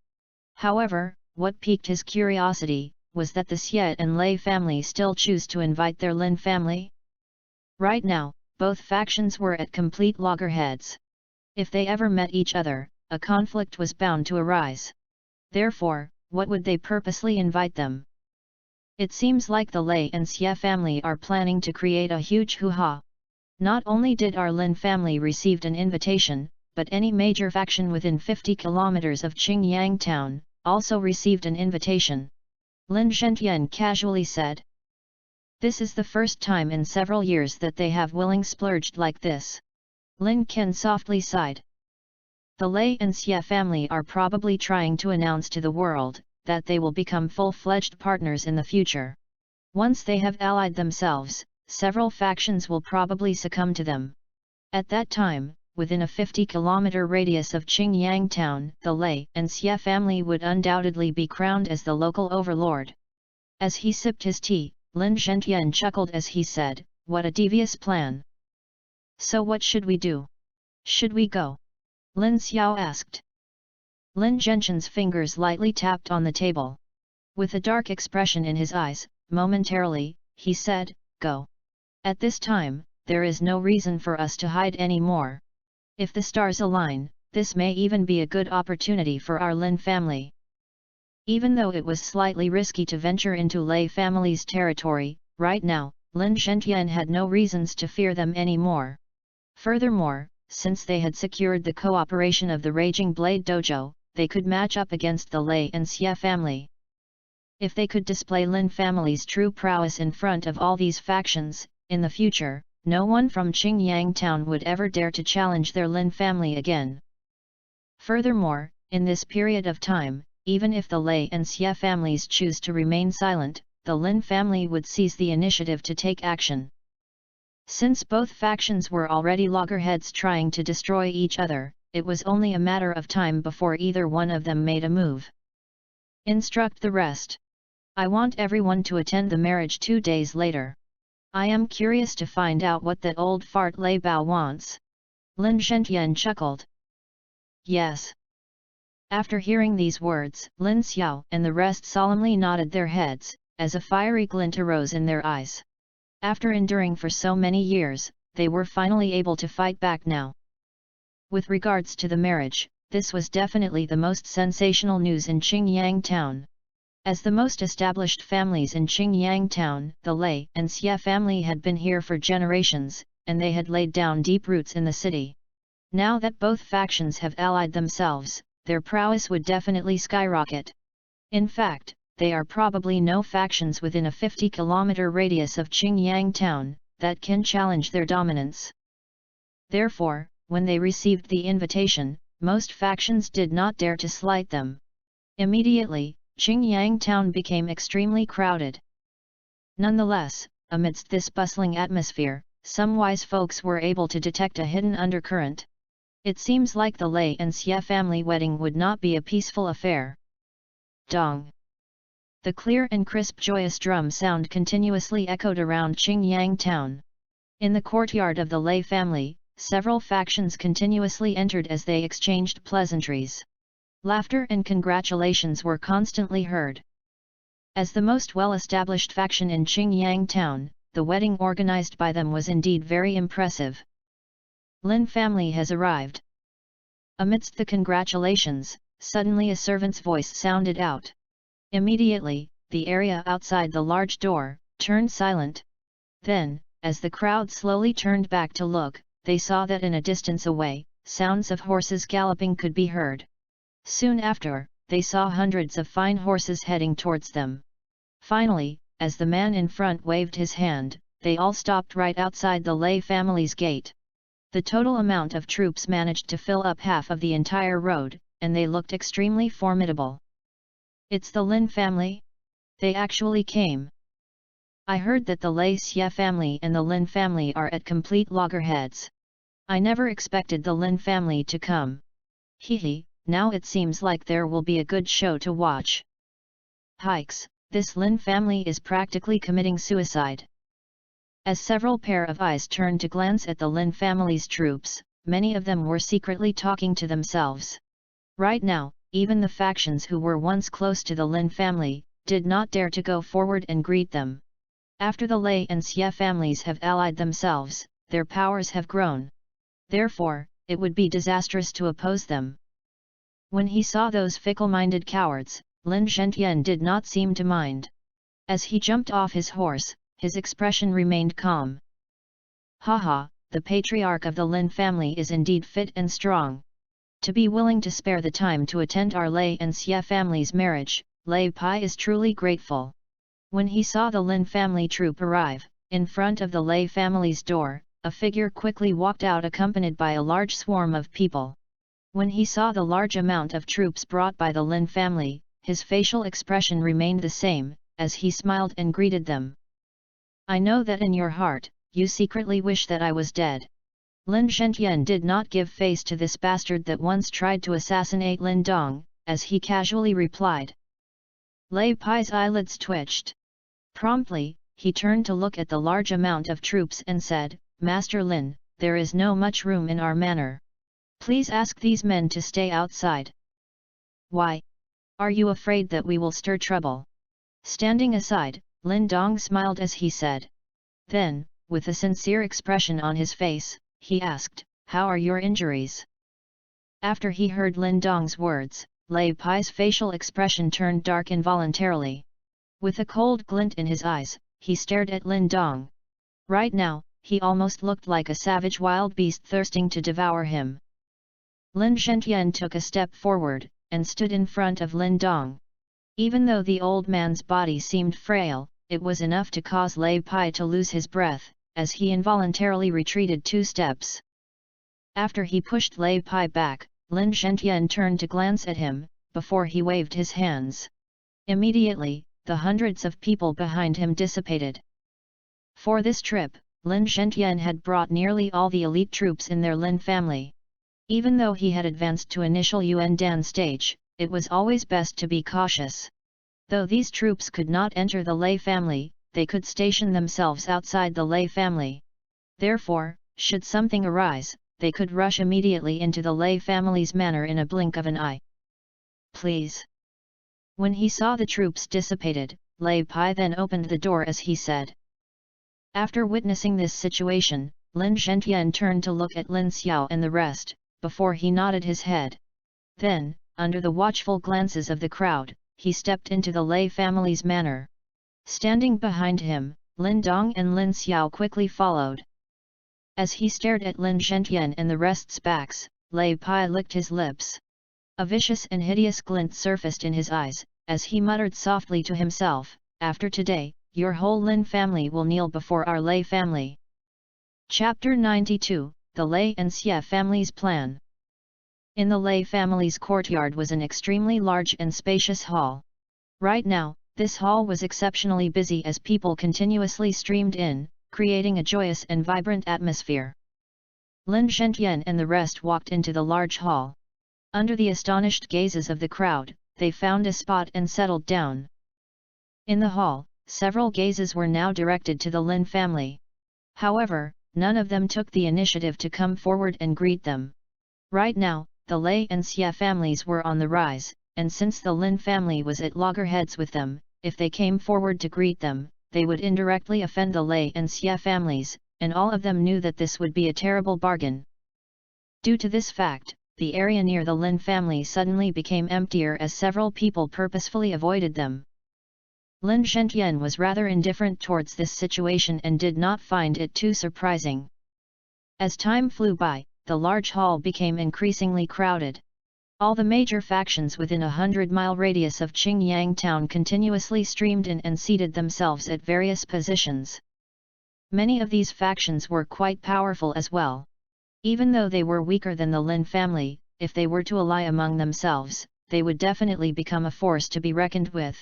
However, what piqued his curiosity was that the Xie and Lei family still choose to invite their Lin family. Right now, both factions were at complete loggerheads. If they ever met each other, a conflict was bound to arise. Therefore, what would they purposely invite them? It seems like the Lei and Xie family are planning to create a huge hoo-ha. Not only did our Lin family receive an invitation, but any major faction within 50 kilometers of Qingyang town also received an invitation. Lin Zhentian casually said. This is the first time in several years that they have willing splurged like this. Lin Qian softly sighed. The Lei and Xie family are probably trying to announce to the world that they will become full-fledged partners in the future. Once they have allied themselves, several factions will probably succumb to them. At that time, within a 50-kilometer radius of Qingyang town, the Lei and Xie family would undoubtedly be crowned as the local overlord. As he sipped his tea, Lin Zhentian chuckled as he said, "What a devious plan! So what should we do? Should we go?" Lin Xiao asked. Lin Zhentian's fingers lightly tapped on the table. With a dark expression in his eyes, momentarily, he said, "Go. At this time, there is no reason for us to hide any more. If the stars align, this may even be a good opportunity for our Lin family." Even though it was slightly risky to venture into Lei family's territory, right now, Lin Zhentian had no reasons to fear them anymore. Furthermore, since they had secured the cooperation of the Raging Blade Dojo, they could match up against the Lei and Xie family. If they could display Lin family's true prowess in front of all these factions, in the future, no one from Qingyang town would ever dare to challenge their Lin family again. Furthermore, in this period of time, even if the Lei and Xie families choose to remain silent, the Lin family would seize the initiative to take action. Since both factions were already loggerheads trying to destroy each other, it was only a matter of time before either one of them made a move. Instruct the rest. I want everyone to attend the marriage 2 days later. I am curious to find out what that old fart Lei Bao wants. Lin Zhentian chuckled. Yes. After hearing these words, Lin Xiao and the rest solemnly nodded their heads, as a fiery glint arose in their eyes. After enduring for so many years, they were finally able to fight back now. With regards to the marriage, this was definitely the most sensational news in Qingyang town. As the most established families in Qingyang town, the Lei and Xie family had been here for generations, and they had laid down deep roots in the city. Now that both factions have allied themselves, their prowess would definitely skyrocket. In fact, there are probably no factions within a 50-kilometer radius of Qingyang town that can challenge their dominance. Therefore, when they received the invitation, most factions did not dare to slight them. Immediately, Qingyang town became extremely crowded. Nonetheless, amidst this bustling atmosphere, some wise folks were able to detect a hidden undercurrent. It seems like the Lei and Xie family wedding would not be a peaceful affair. Dong! The clear and crisp joyous drum sound continuously echoed around Qingyang town. In the courtyard of the Lei family, several factions continuously entered as they exchanged pleasantries. Laughter and congratulations were constantly heard. As the most well-established faction in Qingyang town, the wedding organized by them was indeed very impressive. Lin family has arrived. Amidst the congratulations, suddenly a servant's voice sounded out. Immediately, the area outside the large door turned silent. Then, as the crowd slowly turned back to look, they saw that in a distance away, sounds of horses galloping could be heard. Soon after, they saw hundreds of fine horses heading towards them. Finally, as the man in front waved his hand, they all stopped right outside the Lei family's gate. The total amount of troops managed to fill up half of the entire road, and they looked extremely formidable. It's the Lin family? They actually came. I heard that the Lei Xie family and the Lin family are at complete loggerheads. I never expected the Lin family to come. Hehe, now it seems like there will be a good show to watch. Hikes, this Lin family is practically committing suicide. As several pair of eyes turned to glance at the Lin family's troops, many of them were secretly talking to themselves. Right now, even the factions who were once close to the Lin family, did not dare to go forward and greet them. After the Lei and Xie families have allied themselves, their powers have grown. Therefore, it would be disastrous to oppose them. When he saw those fickle-minded cowards, Lin Zhentian did not seem to mind. As he jumped off his horse, his expression remained calm. Haha, the patriarch of the Lin family is indeed fit and strong. To be willing to spare the time to attend our Lei and Xie family's marriage, Lei Pai is truly grateful. When he saw the Lin family troop arrive, in front of the Lei family's door, a figure quickly walked out accompanied by a large swarm of people. When he saw the large amount of troops brought by the Lin family, his facial expression remained the same, as he smiled and greeted them. I know that in your heart, you secretly wish that I was dead. Lin Zhentian did not give face to this bastard that once tried to assassinate Lin Dong, as he casually replied. Lei Pai's eyelids twitched. Promptly, he turned to look at the large amount of troops and said, Master Lin, there is no much room in our manor. Please ask these men to stay outside. Why? Are you afraid that we will stir trouble? Standing aside, Lin Dong smiled as he said. Then, with a sincere expression on his face, he asked, How are your injuries? After he heard Lin Dong's words, Lei Pai's facial expression turned dark involuntarily. With a cold glint in his eyes, he stared at Lin Dong. Right now, he almost looked like a savage wild beast thirsting to devour him. Lin Zhentian took a step forward, and stood in front of Lin Dong. Even though the old man's body seemed frail, it was enough to cause Lei Pai to lose his breath, as he involuntarily retreated 2 steps. After he pushed Lei Pai back, Lin Zhentian turned to glance at him, before he waved his hands. Immediately, the hundreds of people behind him dissipated. For this trip, Lin Zhentian had brought nearly all the elite troops in their Lin family. Even though he had advanced to initial Yuan Dan stage, it was always best to be cautious. Though these troops could not enter the Lei family, they could station themselves outside the Lei family. Therefore, should something arise, they could rush immediately into the Lei family's manor in a blink of an eye. Please. When he saw the troops dissipated, Lei Pai then opened the door as he said. After witnessing this situation, Lin Zhentian turned to look at Lin Xiao and the rest, before he nodded his head. Then, under the watchful glances of the crowd, he stepped into the Lei family's manor. Standing behind him, Lin Dong and Lin Xiao quickly followed. As he stared at Lin Zhentian and the rest's backs, Lei Pai licked his lips. A vicious and hideous glint surfaced in his eyes, as he muttered softly to himself, After today, your whole Lin family will kneel before our Lei family. Chapter 92, The Lei and Xie Family's Plan. In the Lei family's courtyard was an extremely large and spacious hall. Right now, this hall was exceptionally busy as people continuously streamed in, creating a joyous and vibrant atmosphere. Lin Zhentian and the rest walked into the large hall. Under the astonished gazes of the crowd, they found a spot and settled down. In the hall, several gazes were now directed to the Lin family. However, none of them took the initiative to come forward and greet them. Right now, the Lei and Xie families were on the rise, and since the Lin family was at loggerheads with them, if they came forward to greet them, they would indirectly offend the Lei and Xie families, and all of them knew that this would be a terrible bargain. Due to this fact, the area near the Lin family suddenly became emptier as several people purposefully avoided them. Lin Zhentian was rather indifferent towards this situation and did not find it too surprising. As time flew by, the large hall became increasingly crowded. All the major factions within a 100-mile radius of Qingyang town continuously streamed in and seated themselves at various positions. Many of these factions were quite powerful as well. Even though they were weaker than the Lin family, if they were to ally among themselves, they would definitely become a force to be reckoned with.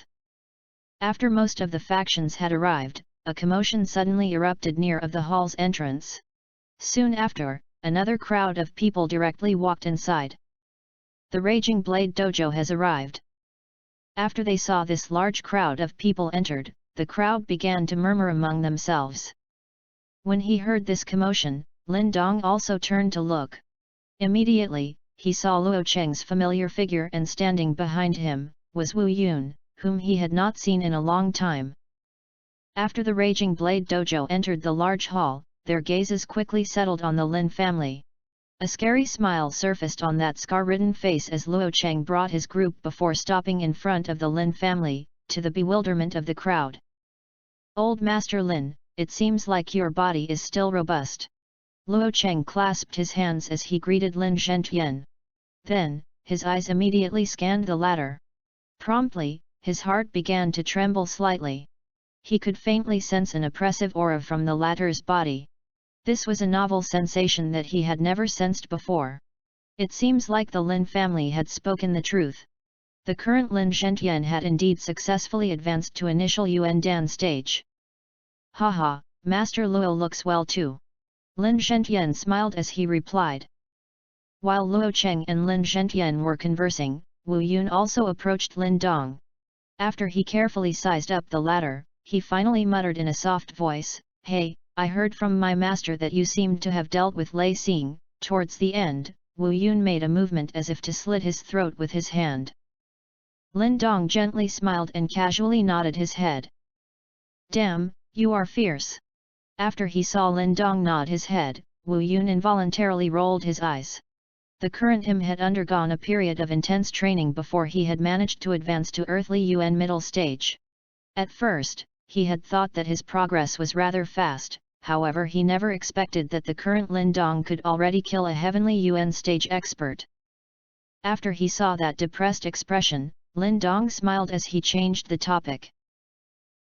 After most of the factions had arrived, a commotion suddenly erupted near of the hall's entrance. Soon after, another crowd of people directly walked inside. The Raging Blade Dojo has arrived. After they saw this large crowd of people entered, the crowd began to murmur among themselves. When he heard this commotion, Lin Dong also turned to look. Immediately, he saw Luo Cheng's familiar figure, and standing behind him was Wu Yun, whom he had not seen in a long time. After the Raging Blade Dojo entered the large hall, their gazes quickly settled on the Lin family. A scary smile surfaced on that scar-ridden face as Luo Cheng brought his group before stopping in front of the Lin family, to the bewilderment of the crowd. "Old Master Lin, it seems like your body is still robust." Luo Cheng clasped his hands as he greeted Lin Zhentian. Then, his eyes immediately scanned the latter. Promptly, his heart began to tremble slightly. He could faintly sense an oppressive aura from the latter's body. This was a novel sensation that he had never sensed before. It seems like the Lin family had spoken the truth. The current Lin Zhentian had indeed successfully advanced to initial Yuan Dan stage. "Haha, Master Luo looks well too." Lin Zhentian smiled as he replied. While Luo Cheng and Lin Zhentian were conversing, Wu Yun also approached Lin Dong. After he carefully sized up the latter, he finally muttered in a soft voice, "Hey, I heard from my master that you seemed to have dealt with Lei Xing." Towards the end, Wu Yun made a movement as if to slit his throat with his hand. Lin Dong gently smiled and casually nodded his head. "Damn, you are fierce." After he saw Lin Dong nod his head, Wu Yun involuntarily rolled his eyes. The current him had undergone a period of intense training before he had managed to advance to earthly Yuan middle stage. At first, he had thought that his progress was rather fast. However, he never expected that the current Lin Dong could already kill a heavenly Yuan stage expert. After he saw that depressed expression, Lin Dong smiled as he changed the topic.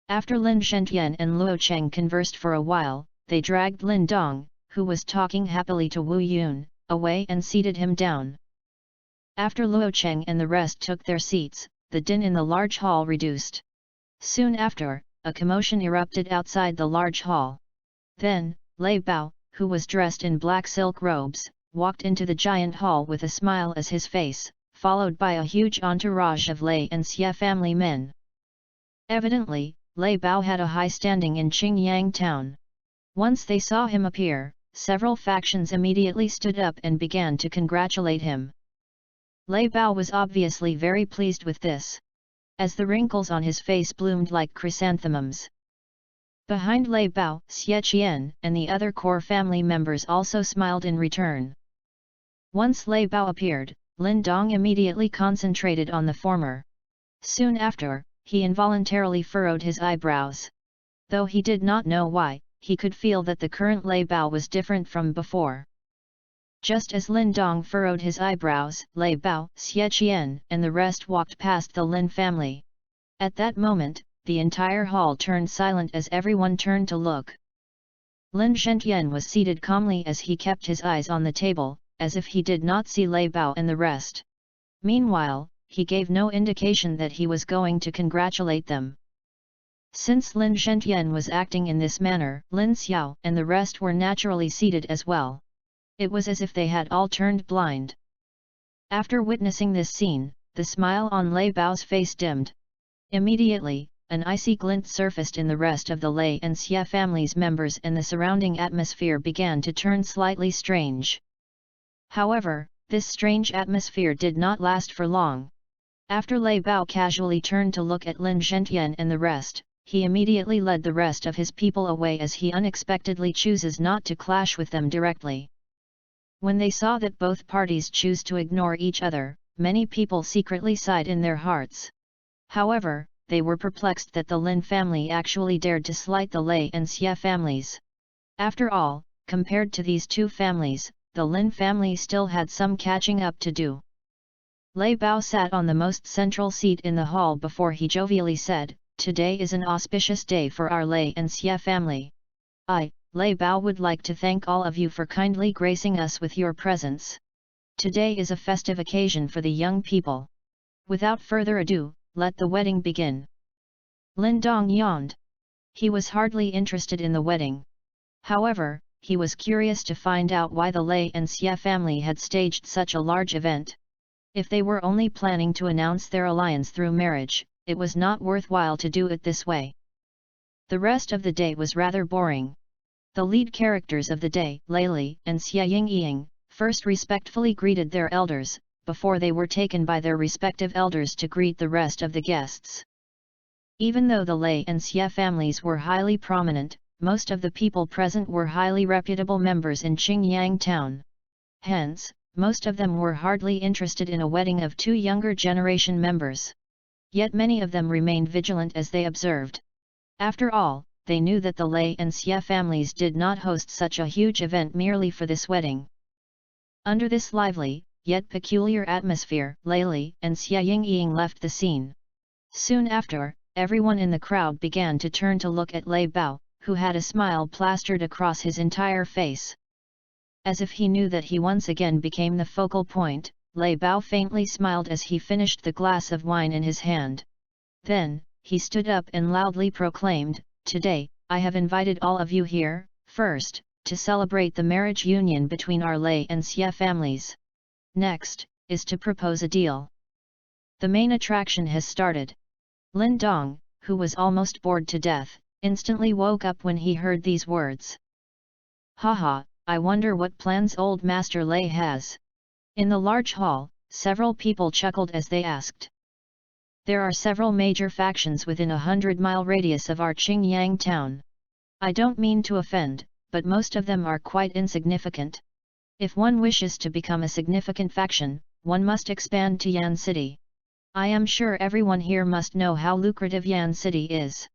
After Lin Zhentian and Luo Cheng conversed for a while, they dragged Lin Dong, who was talking happily to Wu Yun, away and seated him down. After Luo Cheng and the rest took their seats, the din in the large hall reduced. Soon after, a commotion erupted outside the large hall. Then, Lei Bao, who was dressed in black silk robes, walked into the giant hall with a smile as his face, followed by a huge entourage of Lei and Xie family men. Evidently, Lei Bao had a high standing in Qingyang town. Once they saw him appear, several factions immediately stood up and began to congratulate him. Lei Bao was obviously very pleased with this, as the wrinkles on his face bloomed like chrysanthemums. Behind Lei Bao, Xie Qian and the other core family members also smiled in return. Once Lei Bao appeared, Lin Dong immediately concentrated on the former. Soon after, he involuntarily furrowed his eyebrows. Though he did not know why, he could feel that the current Lei Bao was different from before. Just as Lin Dong furrowed his eyebrows, Lei Bao, Xie Qian and the rest walked past the Lin family. At that moment, the entire hall turned silent as everyone turned to look. Lin Zhentian was seated calmly as he kept his eyes on the table, as if he did not see Lei Bao and the rest. Meanwhile, he gave no indication that he was going to congratulate them. Since Lin Zhentian was acting in this manner, Lin Xiao and the rest were naturally seated as well. It was as if they had all turned blind. After witnessing this scene, the smile on Lei Bao's face dimmed. Immediately, an icy glint surfaced in the rest of the Lei and Xie family's members and the surrounding atmosphere began to turn slightly strange. However, this strange atmosphere did not last for long. After Lei Bao casually turned to look at Lin Zhentian and the rest, he immediately led the rest of his people away as he unexpectedly chooses not to clash with them directly. When they saw that both parties choose to ignore each other, many people secretly sighed in their hearts. However, they were perplexed that the Lin family actually dared to slight the Lei and Xie families. After all, compared to these two families, the Lin family still had some catching up to do. Lei Bao sat on the most central seat in the hall before he jovially said, "Today is an auspicious day for our Lei and Xie family. I, Lei Bao would like to thank all of you for kindly gracing us with your presence. Today is a festive occasion for the young people. Without further ado, let the wedding begin. Lin Dong yawned. He was hardly interested in the wedding. However, he was curious to find out why the Lei and Xie family had staged such a large event. If they were only planning to announce their alliance through marriage, it was not worthwhile to do it this way. The rest of the day was rather boring. The lead characters of the day, Lei Li and Xie Yingying, first respectfully greeted their elders, before they were taken by their respective elders to greet the rest of the guests. Even though the Lei and Xie families were highly prominent, most of the people present were highly reputable members in Qingyang town. Hence, most of them were hardly interested in a wedding of two younger generation members. Yet many of them remained vigilant as they observed. After all, they knew that the Lei and Xie families did not host such a huge event merely for this wedding. Under this lively, yet peculiar atmosphere, Lei Li and Xie Yingying left the scene. Soon after, everyone in the crowd began to turn to look at Lei Bao, who had a smile plastered across his entire face. As if he knew that he once again became the focal point, Lei Bao faintly smiled as he finished the glass of wine in his hand. Then, he stood up and loudly proclaimed, "Today, I have invited all of you here, first, to celebrate the marriage union between our Lei and Xie families. Next, is to propose a deal. The main attraction has started." Lin Dong, who was almost bored to death, instantly woke up when he heard these words. "Haha, I wonder what plans old Master Lei has." In the large hall, several people chuckled as they asked. "There are several major factions within a 100-mile radius of our Qingyang town. I don't mean to offend, but most of them are quite insignificant. If one wishes to become a significant faction, one must expand to Yan City. I am sure everyone here must know how lucrative Yan City is.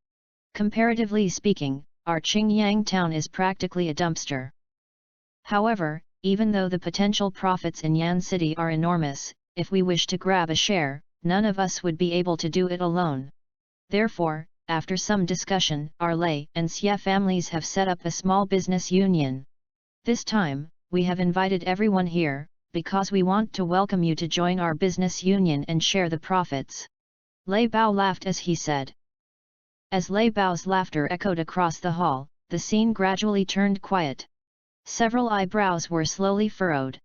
Comparatively speaking, our Qingyang town is practically a dumpster. However, even though the potential profits in Yan City are enormous, if we wish to grab a share, none of us would be able to do it alone. Therefore, after some discussion, our Lei and Xie families have set up a small business union. This time, we have invited everyone here, because we want to welcome you to join our business union and share the profits." Lei Bao laughed as he said. As Lei Bao's laughter echoed across the hall, the scene gradually turned quiet. Several eyebrows were slowly furrowed.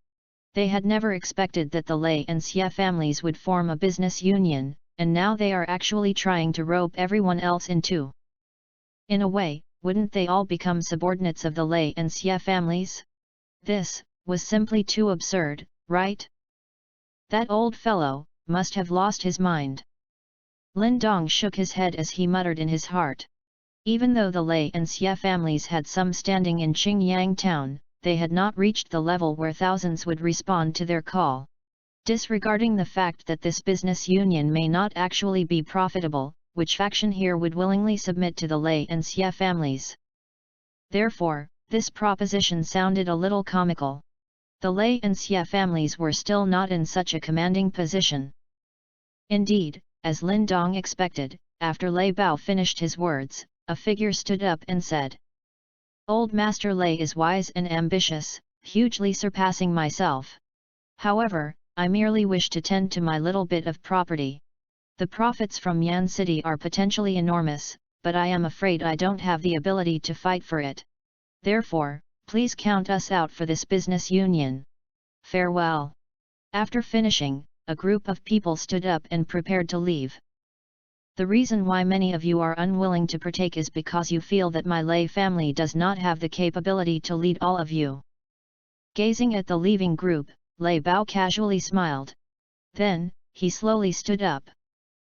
They had never expected that the Lei and Xie families would form a business union, and now they are actually trying to rope everyone else in too. In a way, wouldn't they all become subordinates of the Lei and Xie families? This was simply too absurd, right? That old fellow must have lost his mind. Lin Dong shook his head as he muttered in his heart. Even though the Lei and Xie families had some standing in Qingyang town, they had not reached the level where thousands would respond to their call. Disregarding the fact that this business union may not actually be profitable, which faction here would willingly submit to the Lei and Xie families? Therefore, this proposition sounded a little comical. The Lei and Xie families were still not in such a commanding position. Indeed, as Lin Dong expected, after Lei Bao finished his words, a figure stood up and said, "Old Master Lei is wise and ambitious, hugely surpassing myself. However, I merely wish to tend to my little bit of property. The profits from Yan City are potentially enormous, but I am afraid I don't have the ability to fight for it. Therefore, please count us out for this business union. Farewell." After finishing, a group of people stood up and prepared to leave. "The reason why many of you are unwilling to partake is because you feel that my Lei family does not have the capability to lead all of you." Gazing at the leaving group, Lei Bao casually smiled. Then, he slowly stood up.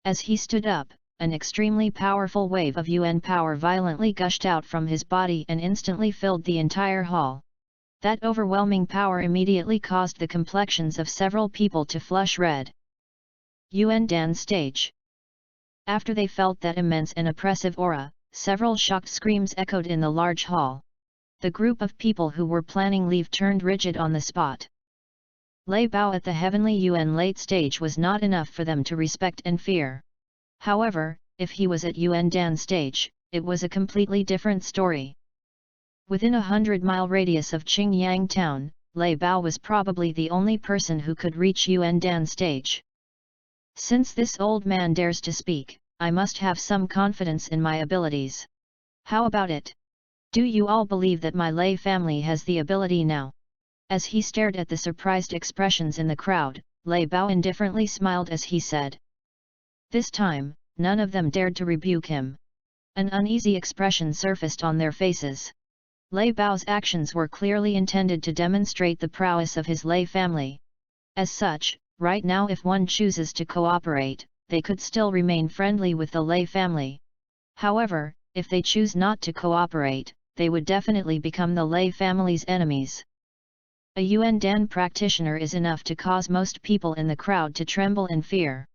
As he stood up, an extremely powerful wave of Yuan power violently gushed out from his body and instantly filled the entire hall. That overwhelming power immediately caused the complexions of several people to flush red. Yuan Dan stage. After they felt that immense and oppressive aura, several shocked screams echoed in the large hall. The group of people who were planning leave turned rigid on the spot. Lei Bao at the heavenly Yuan late stage was not enough for them to respect and fear. However, if he was at Yuan Dan stage, it was a completely different story. Within a 100-mile radius of Qingyang town, Lei Bao was probably the only person who could reach Yuan Dan stage. Since this old man dares to speak, I must have some confidence in my abilities. How about it? Do you all believe that my Lei family has the ability now? As he stared at the surprised expressions in the crowd, Lei Bao indifferently smiled as he said. This time, none of them dared to rebuke him. An uneasy expression surfaced on their faces. Lei Bao's actions were clearly intended to demonstrate the prowess of his Lei family. As such, right now if one chooses to cooperate, they could still remain friendly with the Lei family. However, if they choose not to cooperate, they would definitely become the Lei family's enemies. A Yuan Dan practitioner is enough to cause most people in the crowd to tremble in fear.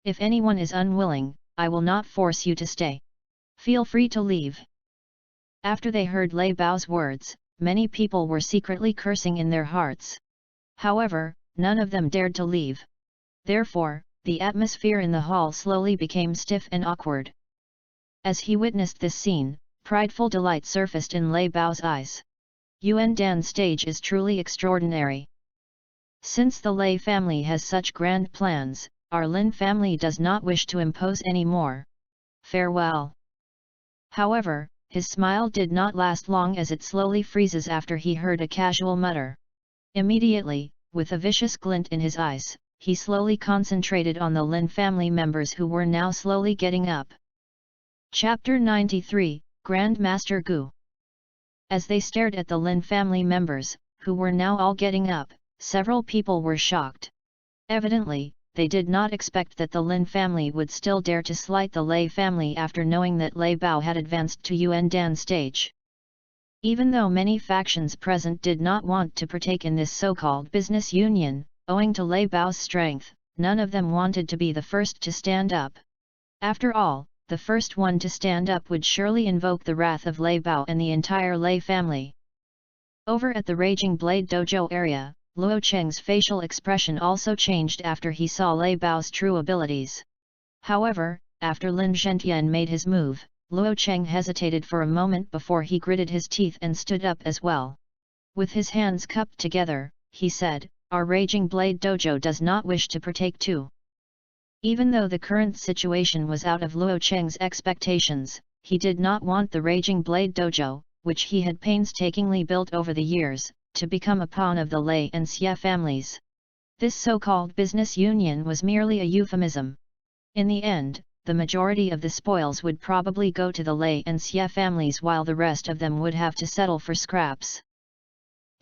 If anyone is unwilling, I will not force you to stay. Feel free to leave. After they heard Lei Bao's words, many people were secretly cursing in their hearts. However, none of them dared to leave. Therefore, the atmosphere in the hall slowly became stiff and awkward. As he witnessed this scene, prideful delight surfaced in Lei Bao's eyes. Yuan Dan's stage is truly extraordinary. Since the Lei family has such grand plans, our Lin family does not wish to impose any more. Farewell. However, his smile did not last long as it slowly freezes after he heard a casual mutter. Immediately, with a vicious glint in his eyes, he slowly concentrated on the Lin family members who were now slowly getting up. Chapter 93, Grand Master Gu. As they stared at the Lin family members, who were now all getting up, several people were shocked. Evidently, they did not expect that the Lin family would still dare to slight the Lei family after knowing that Lei Bao had advanced to Yuan Dan stage. Even though many factions present did not want to partake in this so-called business union, owing to Lei Bao's strength, none of them wanted to be the first to stand up. After all, the first one to stand up would surely invoke the wrath of Lei Bao and the entire Lei family. Over at the Raging Blade Dojo area, Luo Cheng's facial expression also changed after he saw Lei Bao's true abilities. However, after Lin Zhentian made his move, Luo Cheng hesitated for a moment before he gritted his teeth and stood up as well. With his hands cupped together, he said, "Our Raging Blade Dojo does not wish to partake too." Even though the current situation was out of Luo Cheng's expectations, he did not want the Raging Blade Dojo, which he had painstakingly built over the years, to become a pawn of the Lei and Xie families. This so-called business union was merely a euphemism. In the end, the majority of the spoils would probably go to the Lei and Xie families while the rest of them would have to settle for scraps.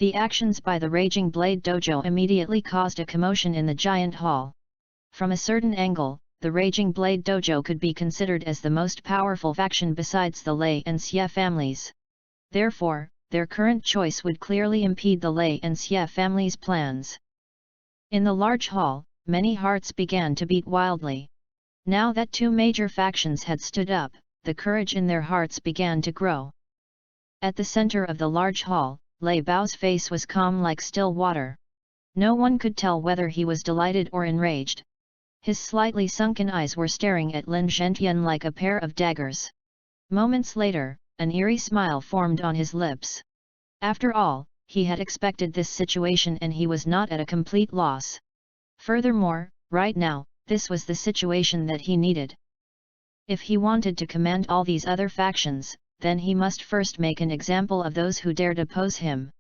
The actions by the Raging Blade Dojo immediately caused a commotion in the giant hall. From a certain angle, the Raging Blade Dojo could be considered as the most powerful faction besides the Lei and Xie families. Therefore, their current choice would clearly impede the Lei and Xie families' plans. In the large hall, many hearts began to beat wildly. Now that two major factions had stood up, the courage in their hearts began to grow. At the center of the large hall, Lei Bao's face was calm like still water. No one could tell whether he was delighted or enraged. His slightly sunken eyes were staring at Lin Zhentian like a pair of daggers. Moments later, an eerie smile formed on his lips. After all, he had expected this situation and he was not at a complete loss. Furthermore, right now, this was the situation that he needed. If he wanted to command all these other factions, then he must first make an example of those who dared oppose him.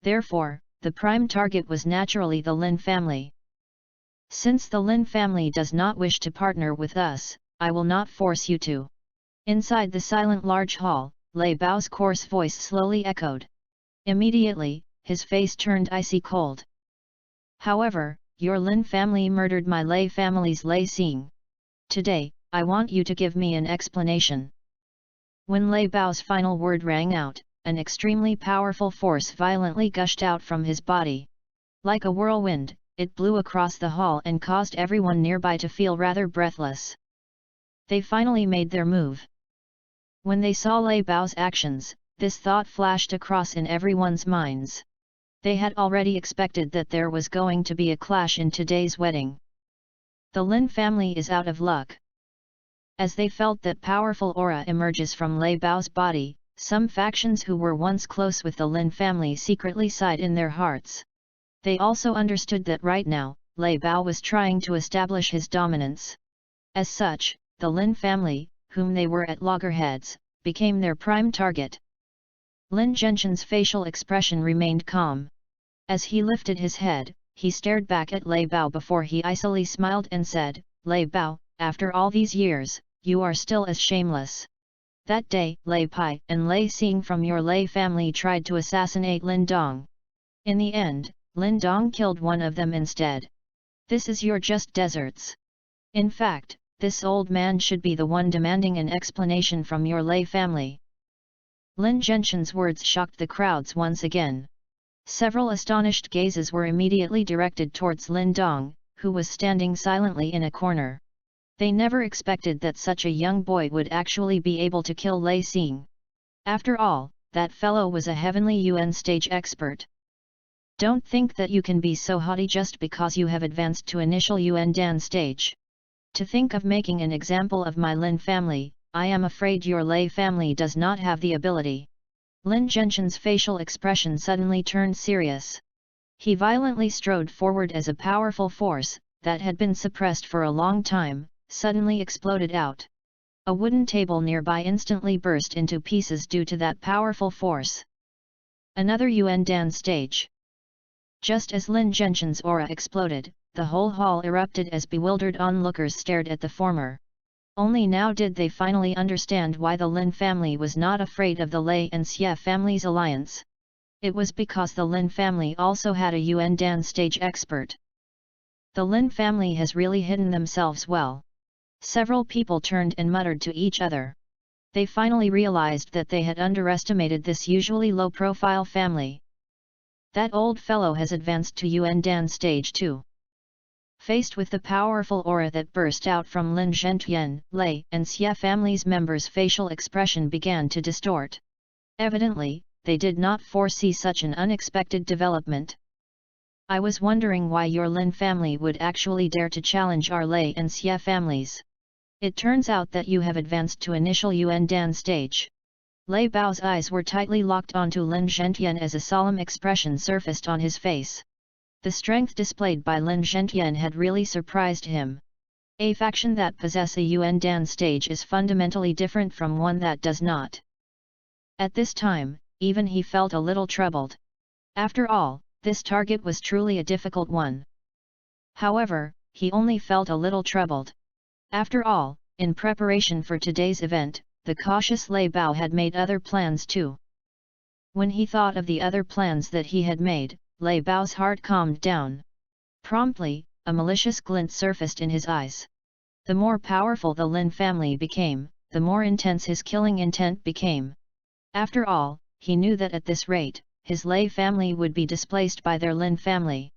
Therefore, the prime target was naturally the Lin family. Since the Lin family does not wish to partner with us, I will not force you to. Inside the silent large hall, Lei Bao's coarse voice slowly echoed. Immediately, his face turned icy cold. However, your Lin family murdered my Lei family's Lei Xing. Today, I want you to give me an explanation. When Lei Bao's final word rang out, an extremely powerful force violently gushed out from his body. Like a whirlwind, it blew across the hall and caused everyone nearby to feel rather breathless. They finally made their move. When they saw Lei Bao's actions, this thought flashed across in everyone's minds. They had already expected that there was going to be a clash in today's wedding. The Lin family is out of luck. As they felt that powerful aura emerges from Lei Bao's body, some factions who were once close with the Lin family secretly sighed in their hearts. They also understood that right now, Lei Bao was trying to establish his dominance. As such, the Lin family, whom they were at loggerheads, became their prime target. Lin Zhenqian's facial expression remained calm. As he lifted his head, he stared back at Lei Bao before he icily smiled and said, "Lei Bao, after all these years, you are still as shameless. That day, Lei Pai and Lei Xing from your Lei family tried to assassinate Lin Dong. In the end, Lin Dong killed one of them instead. This is your just deserts. In fact, this old man should be the one demanding an explanation from your Lei family." Lin Zhenqian's words shocked the crowds once again. Several astonished gazes were immediately directed towards Lin Dong, who was standing silently in a corner. They never expected that such a young boy would actually be able to kill Lei Xing. After all, that fellow was a heavenly Yuan stage expert. Don't think that you can be so haughty just because you have advanced to initial Yuan Dan stage. To think of making an example of my Lin family, I am afraid your Lei family does not have the ability. Lin Zhenqian's facial expression suddenly turned serious. He violently strode forward as a powerful force, that had been suppressed for a long time, suddenly exploded out. A wooden table nearby instantly burst into pieces due to that powerful force. Another Yuan Dan stage. Just as Lin Zhenqian's aura exploded, the whole hall erupted as bewildered onlookers stared at the former. Only now did they finally understand why the Lin family was not afraid of the Lei and Xie family's alliance. It was because the Lin family also had a Yuan Dan stage expert. The Lin family has really hidden themselves well. Several people turned and muttered to each other. They finally realized that they had underestimated this usually low-profile family. That old fellow has advanced to Yuan Dan stage too. Faced with the powerful aura that burst out from Lin Zhenqian, Lei and Xie family's members' facial expression began to distort. Evidently, they did not foresee such an unexpected development. I was wondering why your Lin family would actually dare to challenge our Lei and Xie families. It turns out that you have advanced to initial Yuan Dan stage. Lei Bao's eyes were tightly locked onto Lin Zhenqian as a solemn expression surfaced on his face. The strength displayed by Lin Zhenqian had really surprised him. A faction that possesses a Yuan Dan stage is fundamentally different from one that does not. At this time, even he felt a little troubled. After all, this target was truly a difficult one. However, he only felt a little troubled. After all, in preparation for today's event, the cautious Lei Bao had made other plans too. When he thought of the other plans that he had made, Lei Bao's heart calmed down. Promptly, a malicious glint surfaced in his eyes. The more powerful the Lin family became, the more intense his killing intent became. After all, he knew that at this rate, his Lei family would be displaced by their Lin family.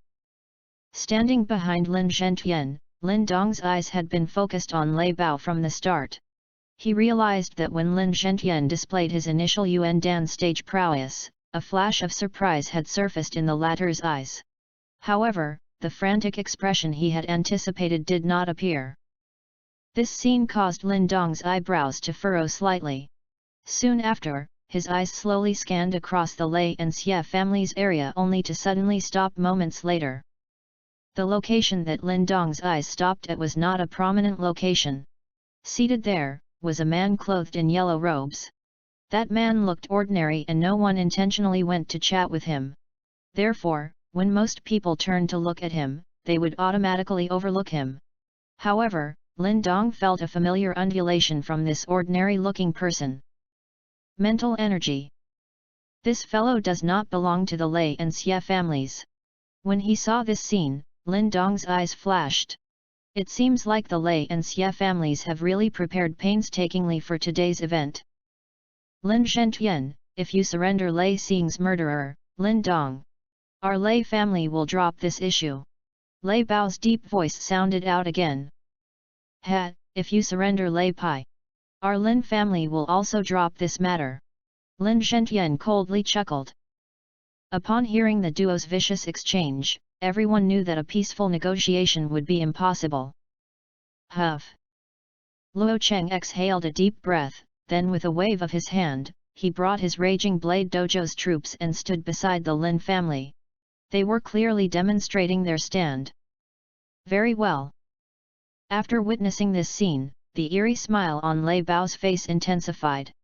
Standing behind Lin Zhenqian, Lin Dong's eyes had been focused on Lei Bao from the start. He realized that when Lin Zhenqian displayed his initial Yuan Dan stage prowess, a flash of surprise had surfaced in the latter's eyes. However, the frantic expression he had anticipated did not appear. This scene caused Lin Dong's eyebrows to furrow slightly. Soon after, his eyes slowly scanned across the Lei and Xie family's area only to suddenly stop moments later. The location that Lin Dong's eyes stopped at was not a prominent location. Seated there, was a man clothed in yellow robes. That man looked ordinary and no one intentionally went to chat with him. Therefore, when most people turned to look at him, they would automatically overlook him. However, Lin Dong felt a familiar undulation from this ordinary-looking person. Mental energy. This fellow does not belong to the Lei and Xie families. When he saw this scene, Lin Dong's eyes flashed. It seems like the Lei and Xie families have really prepared painstakingly for today's event. Lin Zhenqian, if you surrender Lei Xing's murderer, Lin Dong, our Lei family will drop this issue. Lei Bao's deep voice sounded out again. Ha, if you surrender Lei Pai, our Lin family will also drop this matter. Lin Zhenqian coldly chuckled. Upon hearing the duo's vicious exchange, everyone knew that a peaceful negotiation would be impossible. Huff. Luo Cheng exhaled a deep breath, then with a wave of his hand, he brought his Raging Blade Dojo's troops and stood beside the Lin family. They were clearly demonstrating their stand. Very well. After witnessing this scene, the eerie smile on Lei Bao's face intensified.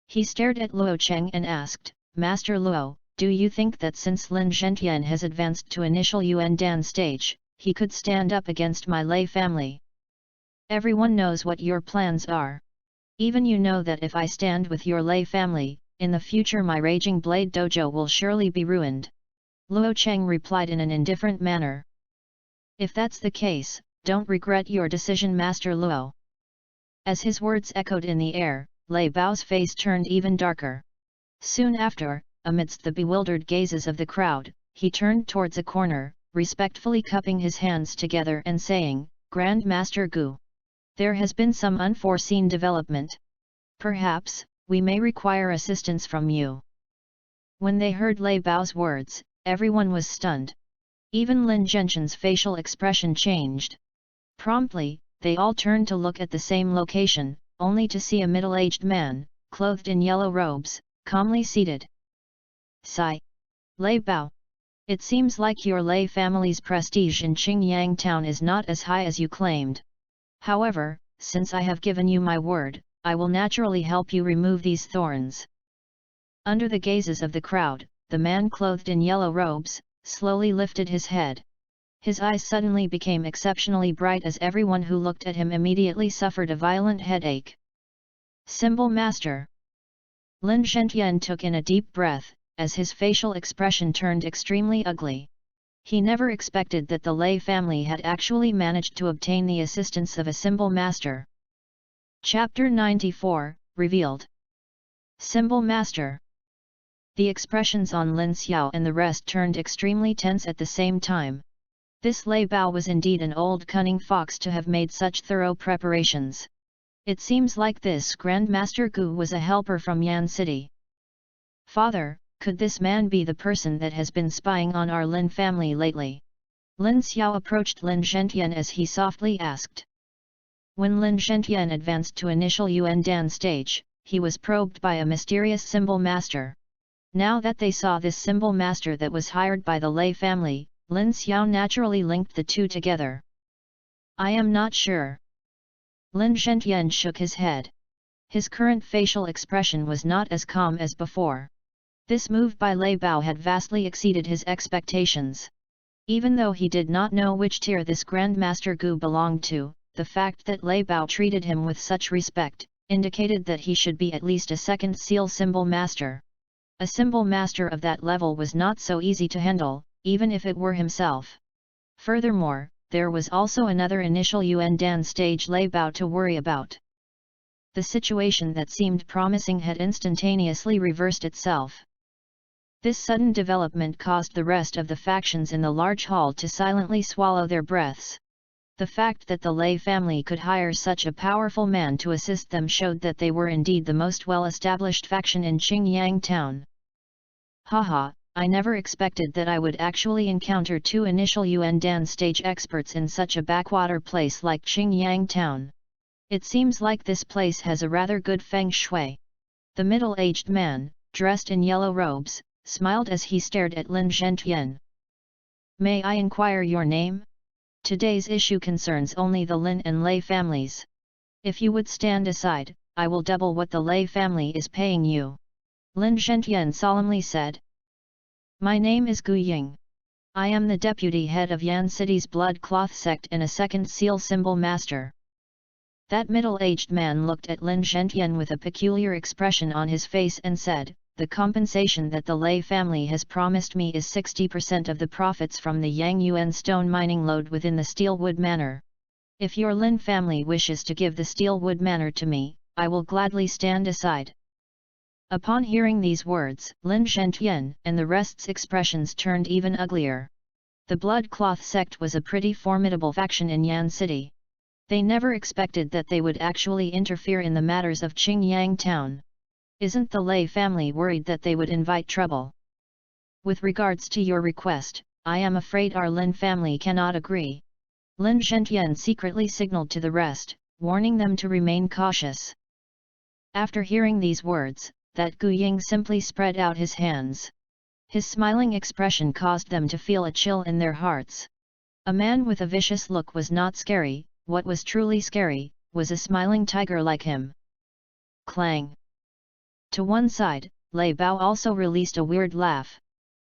He stared at Luo Cheng and asked, Master Luo, do you think that since Lin Zhentian has advanced to initial Yuan Dan stage, he could stand up against my Lei family? Everyone knows what your plans are. Even you know that if I stand with your Lei family, in the future my Raging Blade Dojo will surely be ruined. Luo Cheng replied in an indifferent manner. If that's the case, don't regret your decision, Master Luo. As his words echoed in the air, Lei Bao's face turned even darker. Soon after, amidst the bewildered gazes of the crowd, he turned towards a corner, respectfully cupping his hands together and saying, Grand Master Gu. There has been some unforeseen development. Perhaps, we may require assistance from you. When they heard Lei Bao's words, everyone was stunned. Even Lin Zhentian's facial expression changed. Promptly, they all turned to look at the same location, only to see a middle-aged man, clothed in yellow robes, calmly seated. Sigh. Lei Bao. It seems like your Lei family's prestige in Qingyang town is not as high as you claimed. However, since I have given you my word, I will naturally help you remove these thorns. Under the gazes of the crowd, the man clothed in yellow robes, slowly lifted his head. His eyes suddenly became exceptionally bright as everyone who looked at him immediately suffered a violent headache. Symbol Master. Lin Zhentian took in a deep breath, as his facial expression turned extremely ugly. He never expected that the Lei family had actually managed to obtain the assistance of a Symbol Master. Chapter 94, Revealed. Symbol Master. The expressions on Lin Xiao and the rest turned extremely tense at the same time. This Lei Bao was indeed an old cunning fox to have made such thorough preparations. It seems like this Grand Master Gu was a helper from Yan City. Father, could this man be the person that has been spying on our Lin family lately? Lin Xiao approached Lin Zhentian as he softly asked. When Lin Zhentian advanced to initial Yuan Dan stage, he was probed by a mysterious Symbol Master. Now that they saw this Symbol Master that was hired by the Lei family, Lin Xiao naturally linked the two together. I am not sure. Lin Zhentian shook his head. His current facial expression was not as calm as before. This move by Lei Bao had vastly exceeded his expectations. Even though he did not know which tier this Grand Master Gu belonged to, the fact that Lei Bao treated him with such respect, indicated that he should be at least a second seal Symbol Master. A Symbol Master of that level was not so easy to handle, even if it were himself. Furthermore, there was also another initial Yuan Dan stage Lei Bao to worry about. The situation that seemed promising had instantaneously reversed itself. This sudden development caused the rest of the factions in the large hall to silently swallow their breaths. The fact that the Lei family could hire such a powerful man to assist them showed that they were indeed the most well-established faction in Qingyang town. Haha, I never expected that I would actually encounter two initial Yuan Dan stage experts in such a backwater place like Qingyang town. It seems like this place has a rather good feng shui. The middle-aged man, dressed in yellow robes, smiled as he stared at Lin Zhentian. May I inquire your name? Today's issue concerns only the Lin and Lei families. If you would stand aside, I will double what the Lei family is paying you. Lin Zhentian solemnly said. My name is Gu Ying. I am the deputy head of Yan City's Blood Cloth sect and a second seal Symbol Master. That middle-aged man looked at Lin Zhentian with a peculiar expression on his face and said, the compensation that the Lei family has promised me is 60% of the profits from the Yang Yuan stone mining lode within the Steelwood Manor. If your Lin family wishes to give the Steelwood Manor to me, I will gladly stand aside. Upon hearing these words, Lin Zhentian and the rest's expressions turned even uglier. The Blood Cloth sect was a pretty formidable faction in Yan City. They never expected that they would actually interfere in the matters of Qingyang town. Isn't the Lei family worried that they would invite trouble? With regards to your request, I am afraid our Lin family cannot agree. Lin Zhentian secretly signaled to the rest, warning them to remain cautious. After hearing these words, that Gu Ying simply spread out his hands. His smiling expression caused them to feel a chill in their hearts. A man with a vicious look was not scary, what was truly scary, was a smiling tiger like him. Clang! To one side, Lei Bao also released a weird laugh.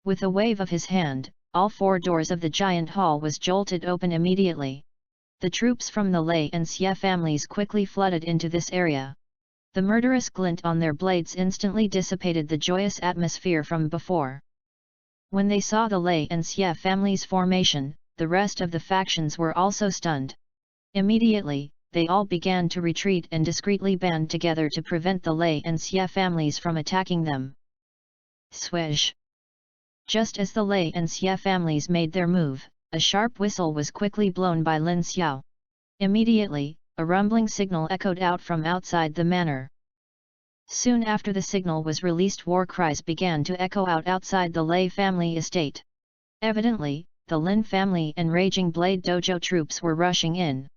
With a wave of his hand, all 4 doors of the giant hall was jolted open immediately. The troops from the Lei and Xie families quickly flooded into this area. The murderous glint on their blades instantly dissipated the joyous atmosphere from before. When they saw the Lei and Xie families' formation, the rest of the factions were also stunned. Immediately, they all began to retreat and discreetly band together to prevent the Lei and Xie families from attacking them. Swish! Just as the Lei and Xie families made their move, a sharp whistle was quickly blown by Lin Xiao. Immediately, a rumbling signal echoed out from outside the manor. Soon after the signal was released, war cries began to echo out outside the Lei family estate. Evidently, the Lin family and Raging Blade Dojo troops were rushing in.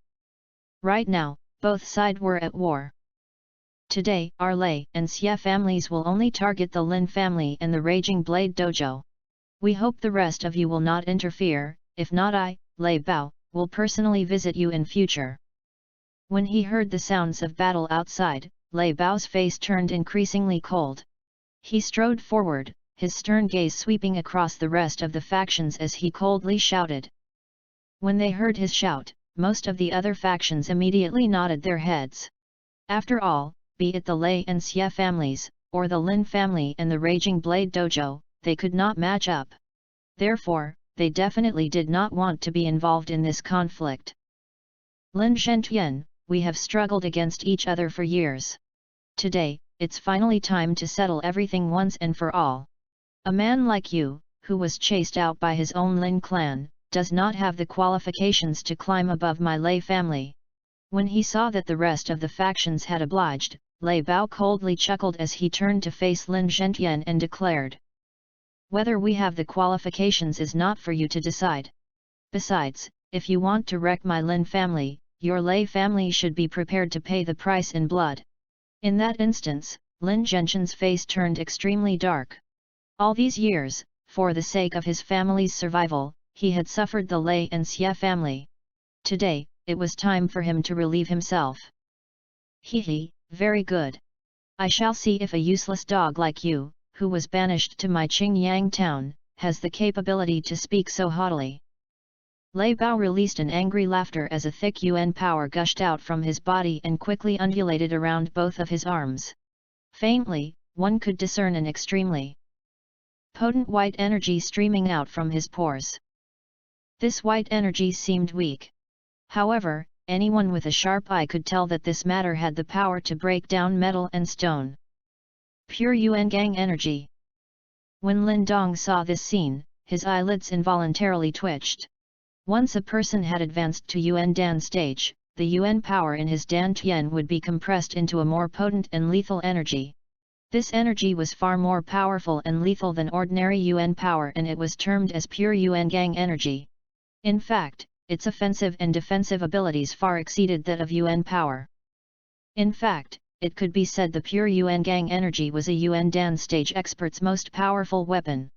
Right now, both sides were at war. Today, our Lei and Xie families will only target the Lin family and the Raging Blade Dojo. We hope the rest of you will not interfere, if not I, Lei Bao, will personally visit you in future. When he heard the sounds of battle outside, Lei Bao's face turned increasingly cold. He strode forward, his stern gaze sweeping across the rest of the factions as he coldly shouted. When they heard his shout, most of the other factions immediately nodded their heads. After all, be it the Lei and Xie families, or the Lin family and the Raging Blade Dojo, they could not match up. Therefore, they definitely did not want to be involved in this conflict. Lin Zhentian, we have struggled against each other for years. Today, it's finally time to settle everything once and for all. A man like you, who was chased out by his own Lin clan, does not have the qualifications to climb above my Lei family. When he saw that the rest of the factions had obliged, Lei Bao coldly chuckled as he turned to face Lin Zhentian and declared. Whether we have the qualifications is not for you to decide. Besides, if you want to wreck my Lin family, your Lei family should be prepared to pay the price in blood. In that instance, Lin Zhentian's face turned extremely dark. All these years, for the sake of his family's survival, he had suffered the Lei and Xie family. Today, it was time for him to relieve himself. Hehe, very good. I shall see if a useless dog like you, who was banished to my Qingyang town, has the capability to speak so haughtily. Lei Bao released an angry laughter as a thick Yuan power gushed out from his body and quickly undulated around both of his arms. Faintly, one could discern an extremely potent white energy streaming out from his pores. This white energy seemed weak. However, anyone with a sharp eye could tell that this matter had the power to break down metal and stone. Pure Yuan Gang energy. When Lin Dong saw this scene, his eyelids involuntarily twitched. Once a person had advanced to Yuan Dan stage, the Yuan power in his Dan Tian would be compressed into a more potent and lethal energy. This energy was far more powerful and lethal than ordinary Yuan power, and it was termed as pure Yuan Gang energy. In fact, its offensive and defensive abilities far exceeded that of Yuan power. In fact, it could be said the pure Yuan Gang energy was a Yuan Dan stage expert's most powerful weapon.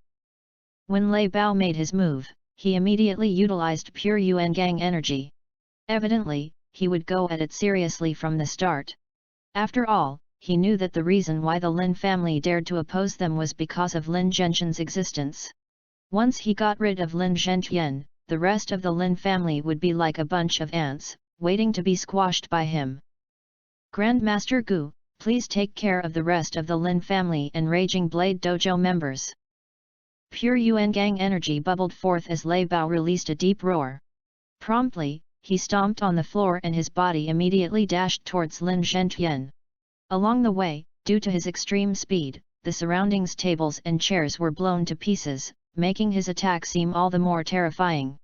When Lei Bao made his move, he immediately utilized pure Yuan Gang energy. Evidently, he would go at it seriously from the start. After all, he knew that the reason why the Lin family dared to oppose them was because of Lin Zhentian's existence. Once he got rid of Lin Zhentian, the rest of the Lin family would be like a bunch of ants, waiting to be squashed by him. Grandmaster Gu, please take care of the rest of the Lin family and Raging Blade Dojo members. Pure Yuan Gang energy bubbled forth as Lei Bao released a deep roar. Promptly, he stomped on the floor and his body immediately dashed towards Lin Zhentian. Along the way, due to his extreme speed, the surroundings tables and chairs were blown to pieces, making his attack seem all the more terrifying.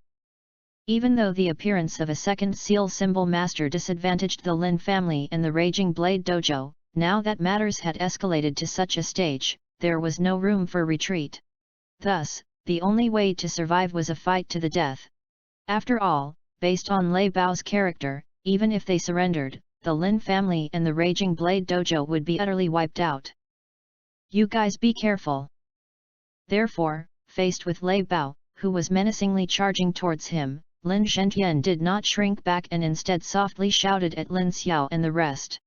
Even though the appearance of a second seal symbol master disadvantaged the Lin family and the Raging Blade Dojo, now that matters had escalated to such a stage, there was no room for retreat. Thus, the only way to survive was a fight to the death. After all, based on Lei Bao's character, even if they surrendered, the Lin family and the Raging Blade Dojo would be utterly wiped out. You guys be careful. Therefore, faced with Lei Bao, who was menacingly charging towards him, Lin Zhentian did not shrink back and instead softly shouted at Lin Xiao and the rest.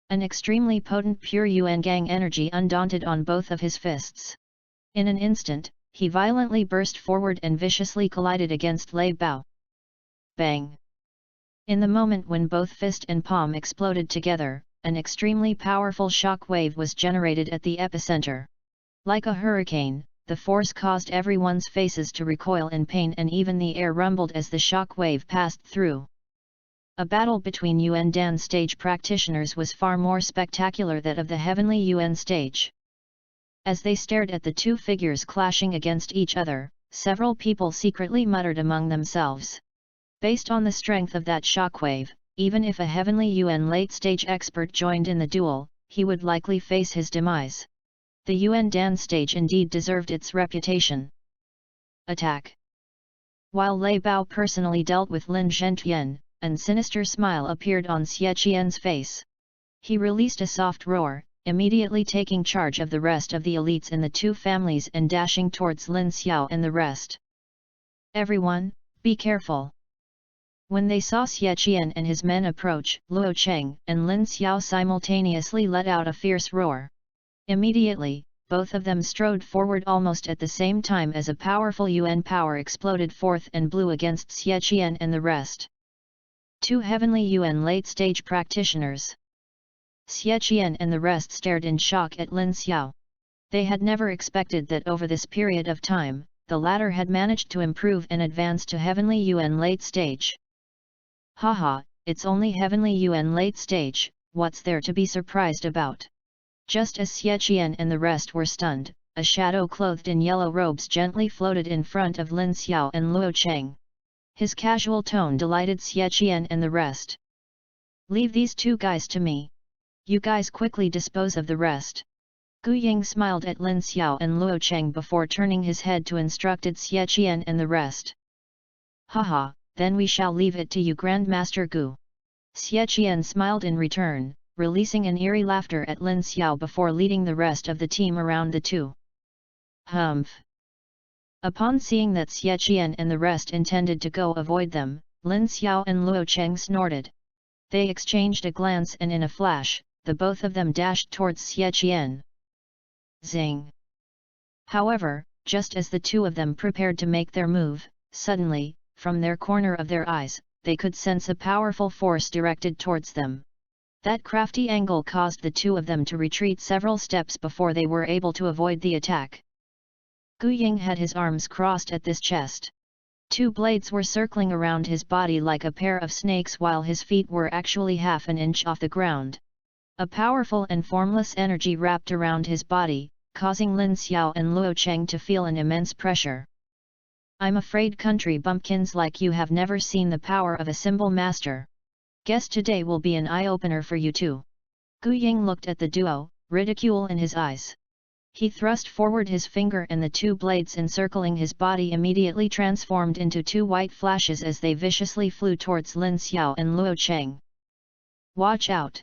An extremely potent pure Yuan Gang energy undaunted on both of his fists. In an instant, he violently burst forward and viciously collided against Lei Bao. Bang! In the moment when both fist and palm exploded together, an extremely powerful shock wave was generated at the epicenter. Like a hurricane, the force caused everyone's faces to recoil in pain and even the air rumbled as the shock wave passed through. A battle between Yuan Dan stage practitioners was far more spectacular than that of the heavenly Yuan stage. As they stared at the two figures clashing against each other, several people secretly muttered among themselves. Based on the strength of that shockwave, even if a heavenly Yuan late-stage expert joined in the duel, he would likely face his demise. The Yuan Dan stage indeed deserved its reputation. Attack! While Lei Bao personally dealt with Lin Zhentian, a sinister smile appeared on Xie Qian's face. He released a soft roar, immediately taking charge of the rest of the elites in the two families and dashing towards Lin Xiao and the rest. Everyone, be careful! When they saw Xie Qian and his men approach, Luo Cheng and Lin Xiao simultaneously let out a fierce roar. Immediately, both of them strode forward almost at the same time as a powerful Yuan power exploded forth and blew against Xie Qian and the rest. Two heavenly Yuan late-stage practitioners. Xie Qian and the rest stared in shock at Lin Xiao. They had never expected that over this period of time, the latter had managed to improve and advance to heavenly Yuan late stage. Haha, it's only heavenly Yuan late stage, what's there to be surprised about? Just as Xie Qian and the rest were stunned, a shadow clothed in yellow robes gently floated in front of Lin Xiao and Luo Cheng. His casual tone delighted Xie Qian and the rest. Leave these two guys to me. You guys quickly dispose of the rest. Gu Ying smiled at Lin Xiao and Luo Cheng before turning his head to instructed Xie Qian and the rest. Haha, then we shall leave it to you Grandmaster Gu. Xie Qian smiled in return, releasing an eerie laughter at Lin Xiao before leading the rest of the team around the two. Humph! Upon seeing that Xie Qian and the rest intended to go avoid them, Lin Xiao and Luo Cheng snorted. They exchanged a glance and in a flash, the both of them dashed towards Xie Qian. Zing! However, just as the two of them prepared to make their move, suddenly, from their corner of their eyes, they could sense a powerful force directed towards them. That crafty angle caused the two of them to retreat several steps before they were able to avoid the attack. Gu Ying had his arms crossed at his chest. Two blades were circling around his body like a pair of snakes while his feet were actually half an inch off the ground. A powerful and formless energy wrapped around his body, causing Lin Xiao and Luo Cheng to feel an immense pressure. I'm afraid country bumpkins like you have never seen the power of a symbol master. Guess today will be an eye-opener for you too. Gu Ying looked at the duo, ridicule in his eyes. He thrust forward his finger and the two blades encircling his body immediately transformed into two white flashes as they viciously flew towards Lin Xiao and Luo Cheng. Watch out!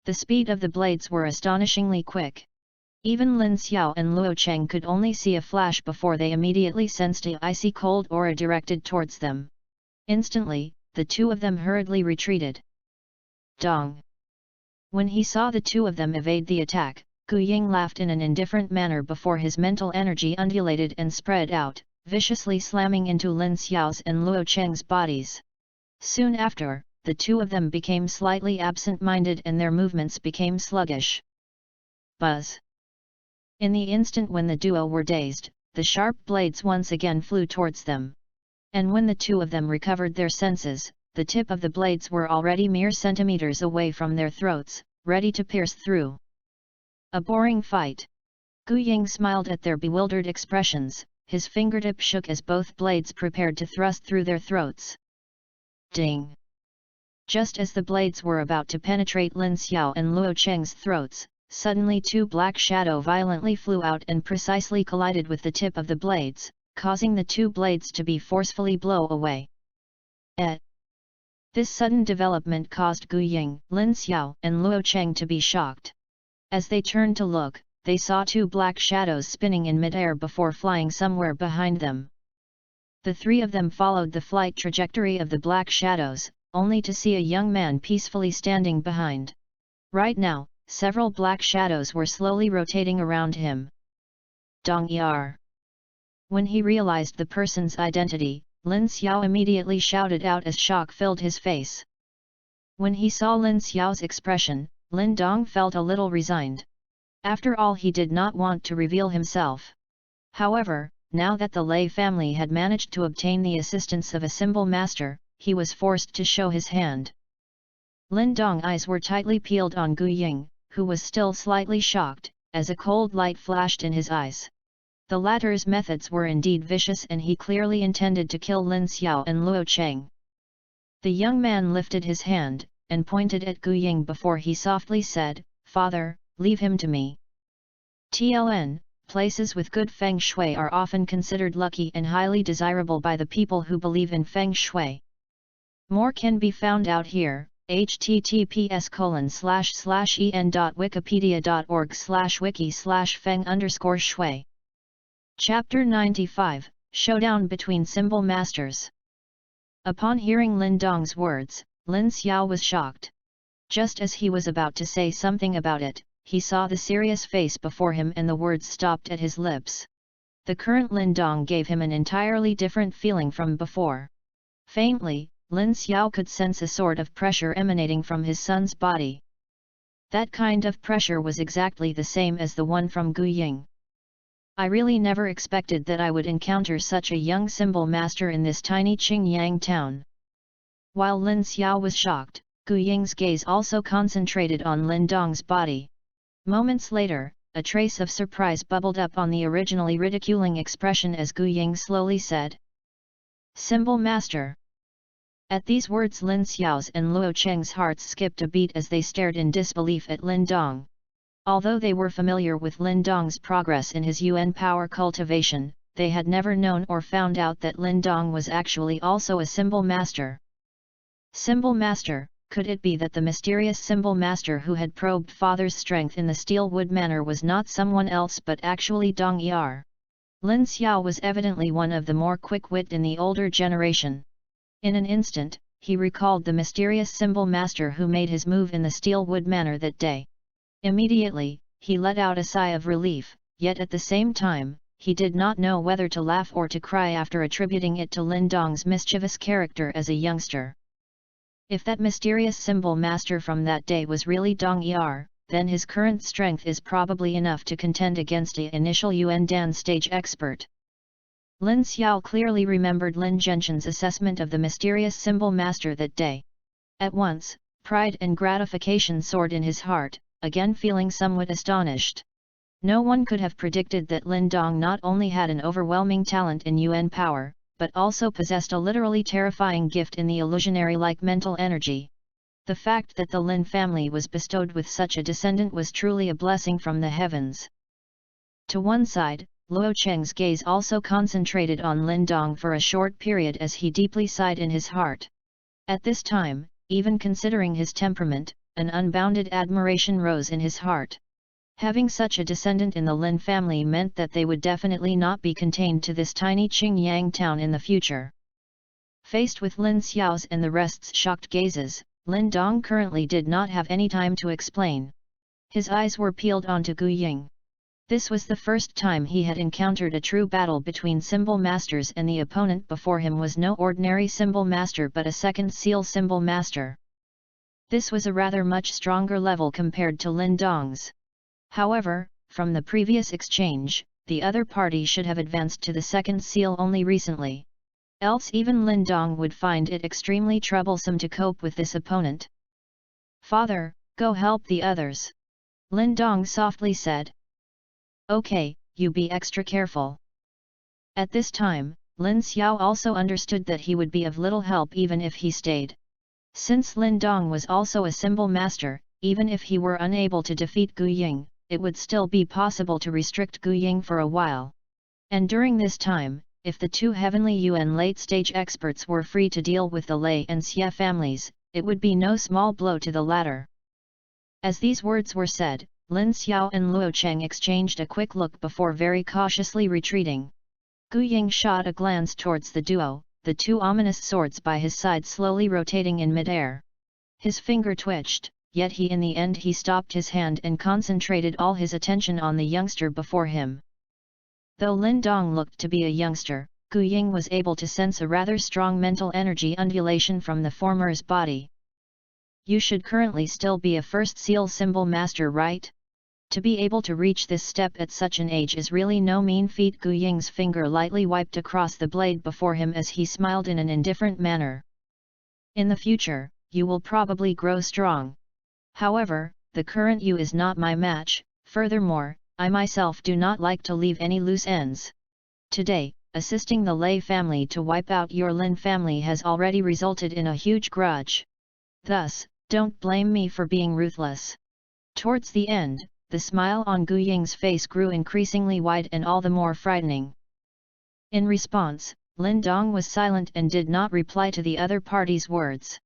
The speed of the blades were astonishingly quick. Even Lin Xiao and Luo Cheng could only see a flash before they immediately sensed an icy cold aura directed towards them. Instantly, the two of them hurriedly retreated. Dong! When he saw the two of them evade the attack, Gu Ying laughed in an indifferent manner before his mental energy undulated and spread out, viciously slamming into Lin Xiao's and Luo Cheng's bodies. Soon after, the two of them became slightly absent-minded and their movements became sluggish. Buzz! In the instant when the duo were dazed, the sharp blades once again flew towards them. And when the two of them recovered their senses, the tip of the blades were already mere centimeters away from their throats, ready to pierce through. A boring fight. Gu Ying smiled at their bewildered expressions, his fingertip shook as both blades prepared to thrust through their throats. Ding! Just as the blades were about to penetrate Lin Xiao and Luo Cheng's throats, suddenly two black shadows violently flew out and precisely collided with the tip of the blades, causing the two blades to be forcefully blown away. This sudden development caused Gu Ying, Lin Xiao and Luo Cheng to be shocked. As they turned to look, they saw two black shadows spinning in midair before flying somewhere behind them. The three of them followed the flight trajectory of the black shadows, only to see a young man peacefully standing behind. Right now, several black shadows were slowly rotating around him. Dong Qian. When he realized the person's identity, Lin Xiao immediately shouted out as shock filled his face. When he saw Lin Xiao's expression, Lin Dong felt a little resigned. After all, he did not want to reveal himself. However, now that the Lei family had managed to obtain the assistance of a symbol master, he was forced to show his hand. Lin Dong's eyes were tightly peeled on Gu Ying, who was still slightly shocked, as a cold light flashed in his eyes. The latter's methods were indeed vicious, and he clearly intended to kill Lin Xiao and Luo Cheng. The young man lifted his hand, and pointed at Gu Ying before he softly said, "Father, leave him to me." TLN, places with good feng shui are often considered lucky and highly desirable by the people who believe in feng shui. More can be found out here. https://en.wikipedia.org/wiki/feng_shui. Chapter 95, Showdown between Symbol Masters. Upon hearing Lin Dong's words, Lin Xiao was shocked. Just as he was about to say something about it, he saw the serious face before him and the words stopped at his lips. The current Lin Dong gave him an entirely different feeling from before. Faintly, Lin Xiao could sense a sort of pressure emanating from his son's body. That kind of pressure was exactly the same as the one from Gu Ying. I really never expected that I would encounter such a young symbol master in this tiny Qingyang town. While Lin Xiao was shocked, Gu Ying's gaze also concentrated on Lin Dong's body. Moments later, a trace of surprise bubbled up on the originally ridiculing expression as Gu Ying slowly said, "Symbol master." At these words, Lin Xiao's and Luo Cheng's hearts skipped a beat as they stared in disbelief at Lin Dong. Although they were familiar with Lin Dong's progress in his Yuan power cultivation, they had never known or found out that Lin Dong was actually also a symbol master. Symbol master, could it be that the mysterious symbol master who had probed father's strength in the Steelwood Manor was not someone else but actually Dong Qian? Lin Xiao was evidently one of the more quick-witted in the older generation. In an instant, he recalled the mysterious symbol master who made his move in the Steelwood Manor that day. Immediately, he let out a sigh of relief, yet at the same time, he did not know whether to laugh or to cry after attributing it to Lin Dong's mischievous character as a youngster. If that mysterious symbol master from that day was really Dong Qian, then his current strength is probably enough to contend against the initial Yuan Dan stage expert. Lin Xiao clearly remembered Lin Zhenshan's assessment of the mysterious symbol master that day. At once, pride and gratification soared in his heart, again feeling somewhat astonished. No one could have predicted that Lin Dong not only had an overwhelming talent in Yuan power, but also possessed a literally terrifying gift in the illusionary-like mental energy. The fact that the Lin family was bestowed with such a descendant was truly a blessing from the heavens. To one side, Luo Cheng's gaze also concentrated on Lin Dong for a short period as he deeply sighed in his heart. At this time, even considering his temperament, an unbounded admiration rose in his heart. Having such a descendant in the Lin family meant that they would definitely not be contained to this tiny Qingyang town in the future. Faced with Lin Xiao's and the rest's shocked gazes, Lin Dong currently did not have any time to explain. His eyes were peeled onto Gu Ying. This was the first time he had encountered a true battle between symbol masters, and the opponent before him was no ordinary symbol master but a second seal symbol master. This was a rather much stronger level compared to Lin Dong's. However, from the previous exchange, the other party should have advanced to the second seal only recently. Else even Lin Dong would find it extremely troublesome to cope with this opponent. "Father, go help the others," Lin Dong softly said. "Okay, you be extra careful." At this time, Lin Xiao also understood that he would be of little help even if he stayed. Since Lin Dong was also a symbol master, even if he were unable to defeat Gu Ying, it would still be possible to restrict Gu Ying for a while. And during this time, if the two Heavenly Yuan late-stage experts were free to deal with the Lei and Xie families, it would be no small blow to the latter. As these words were said, Lin Xiao and Luo Cheng exchanged a quick look before very cautiously retreating. Gu Ying shot a glance towards the duo, the two ominous swords by his side slowly rotating in midair. His finger twitched, yet in the end he stopped his hand and concentrated all his attention on the youngster before him. Though Lin Dong looked to be a youngster, Gu Ying was able to sense a rather strong mental energy undulation from the former's body. You should currently still be a first seal symbol master, right? To be able to reach this step at such an age is really no mean feat. Gu Ying's finger lightly wiped across the blade before him as he smiled in an indifferent manner. In the future, you will probably grow strong. However, the current you is not my match. Furthermore, I myself do not like to leave any loose ends. Today, assisting the Lei family to wipe out your Lin family has already resulted in a huge grudge. Thus, don't blame me for being ruthless. Towards the end, the smile on Gu Ying's face grew increasingly wide and all the more frightening. In response, Lin Dong was silent and did not reply to the other party's words.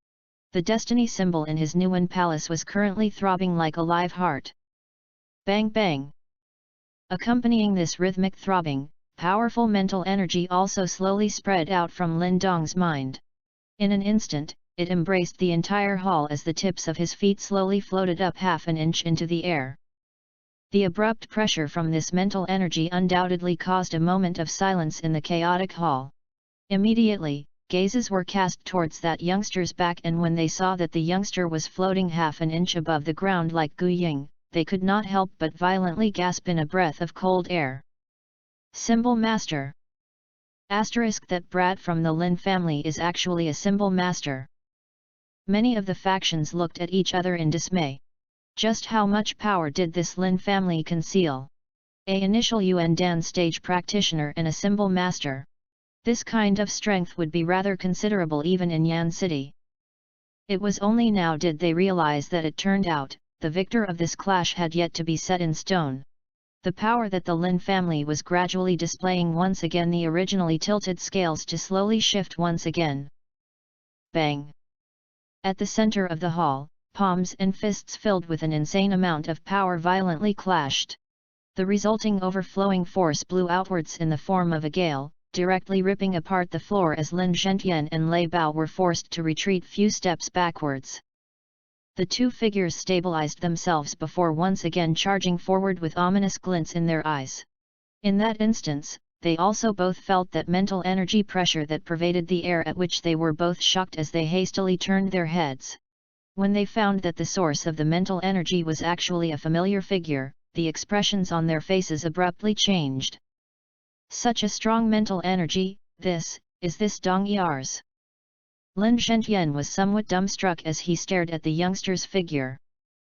The destiny symbol in his Nuan palace was currently throbbing like a live heart. Bang bang! Accompanying this rhythmic throbbing, powerful mental energy also slowly spread out from Lin Dong's mind. In an instant, it embraced the entire hall as the tips of his feet slowly floated up half an inch into the air. The abrupt pressure from this mental energy undoubtedly caused a moment of silence in the chaotic hall. Immediately, gazes were cast towards that youngster's back, and when they saw that the youngster was floating half an inch above the ground like Gu Ying, they could not help but violently gasp in a breath of cold air. Symbol Master. Asterisk, that brat from the Lin family is actually a symbol master. Many of the factions looked at each other in dismay. Just how much power did this Lin family conceal? An initial Yuan Dan stage practitioner and a symbol master. This kind of strength would be rather considerable even in Yan City. It was only now did they realize that it turned out, the victor of this clash had yet to be set in stone. The power that the Lin family was gradually displaying once again the originally tilted scales to slowly shift once again. Bang! At the center of the hall, palms and fists filled with an insane amount of power violently clashed. The resulting overflowing force blew outwards in the form of a gale, directly ripping apart the floor as Lin Zhentian and Lei Bao were forced to retreat few steps backwards. The two figures stabilized themselves before once again charging forward with ominous glints in their eyes. In that instance, they also both felt that mental energy pressure that pervaded the air, at which they were both shocked as they hastily turned their heads. When they found that the source of the mental energy was actually a familiar figure, the expressions on their faces abruptly changed. Such a strong mental energy, is this Dong Yar's? Lin Zhentian was somewhat dumbstruck as he stared at the youngster's figure.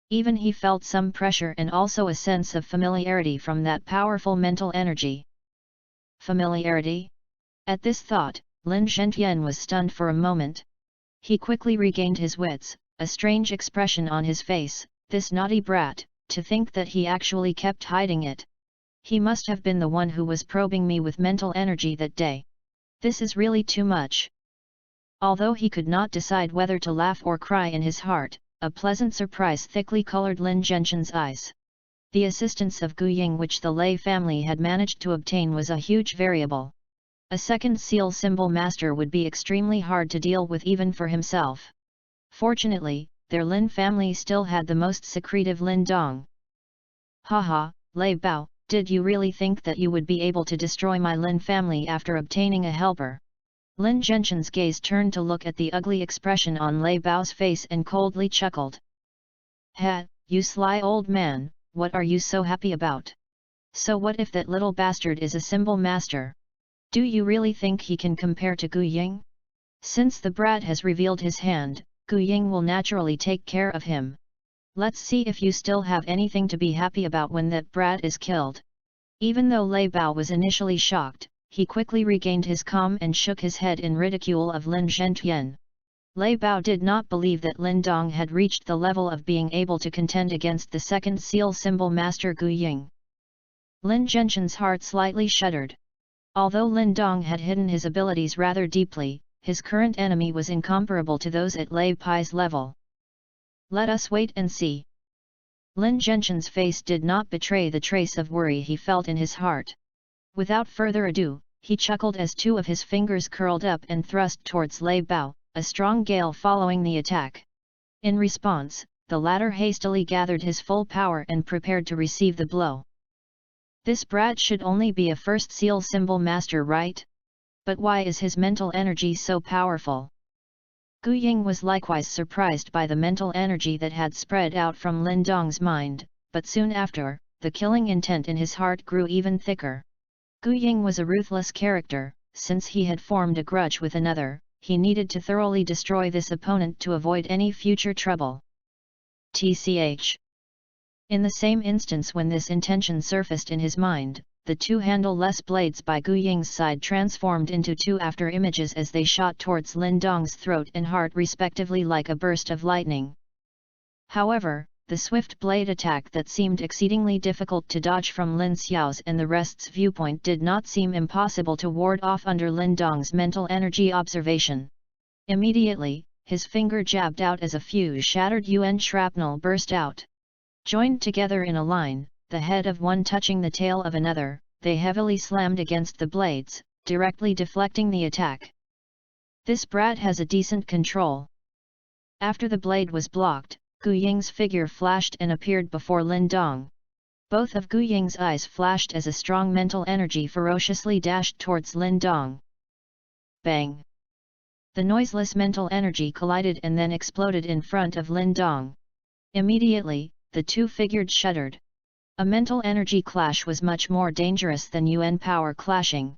Even he felt some pressure and also a sense of familiarity from that powerful mental energy. Familiarity? At this thought, Lin Zhentian was stunned for a moment. He quickly regained his wits, a strange expression on his face. This naughty brat, to think that he actually kept hiding it. He must have been the one who was probing me with mental energy that day. This is really too much. Although he could not decide whether to laugh or cry in his heart, a pleasant surprise thickly colored Lin Zhentian's eyes. The assistance of Gu Ying which the Lei family had managed to obtain was a huge variable. A second seal symbol master would be extremely hard to deal with even for himself. Fortunately, their Lin family still had the most secretive Lin Dong. Haha, Lei Bao, did you really think that you would be able to destroy my Lin family after obtaining a helper? Lin Zhentian's gaze turned to look at the ugly expression on Lei Bao's face and coldly chuckled. Ha, you sly old man, what are you so happy about? So what if that little bastard is a symbol master? Do you really think he can compare to Gu Ying? Since the brat has revealed his hand, Gu Ying will naturally take care of him. Let's see if you still have anything to be happy about when that brat is killed. Even though Lei Bao was initially shocked, he quickly regained his calm and shook his head in ridicule of Lin Zhentian. Lei Bao did not believe that Lin Dong had reached the level of being able to contend against the second seal symbol master Gu Ying. Lin Zhentian's heart slightly shuddered. Although Lin Dong had hidden his abilities rather deeply, his current enemy was incomparable to those at Lei Pai's level. Let us wait and see. Lin Zhenqian's face did not betray the trace of worry he felt in his heart. Without further ado, he chuckled as two of his fingers curled up and thrust towards Lei Bao, a strong gale following the attack. In response, the latter hastily gathered his full power and prepared to receive the blow. This brat should only be a first seal symbol master, right? But why is his mental energy so powerful? Gu Ying was likewise surprised by the mental energy that had spread out from Lin Dong's mind, but soon after, the killing intent in his heart grew even thicker. Gu Ying was a ruthless character. Since he had formed a grudge with another, he needed to thoroughly destroy this opponent to avoid any future trouble. Tch. In the same instance when this intention surfaced in his mind, the two handle-less blades by Gu Ying's side transformed into two after-images as they shot towards Lin Dong's throat and heart respectively like a burst of lightning. However, the swift blade attack that seemed exceedingly difficult to dodge from Lin Xiao's and the rest's viewpoint did not seem impossible to ward off under Lin Dong's mental energy observation. Immediately, his finger jabbed out as a few shattered yuan shrapnel burst out. Joined together in a line, the head of one touching the tail of another, they heavily slammed against the blades, directly deflecting the attack. This brat has a decent control. After the blade was blocked, Gu Ying's figure flashed and appeared before Lin Dong. Both of Gu Ying's eyes flashed as a strong mental energy ferociously dashed towards Lin Dong. Bang! The noiseless mental energy collided and then exploded in front of Lin Dong. Immediately, the two figures shuddered. A mental energy clash was much more dangerous than yuan power clashing.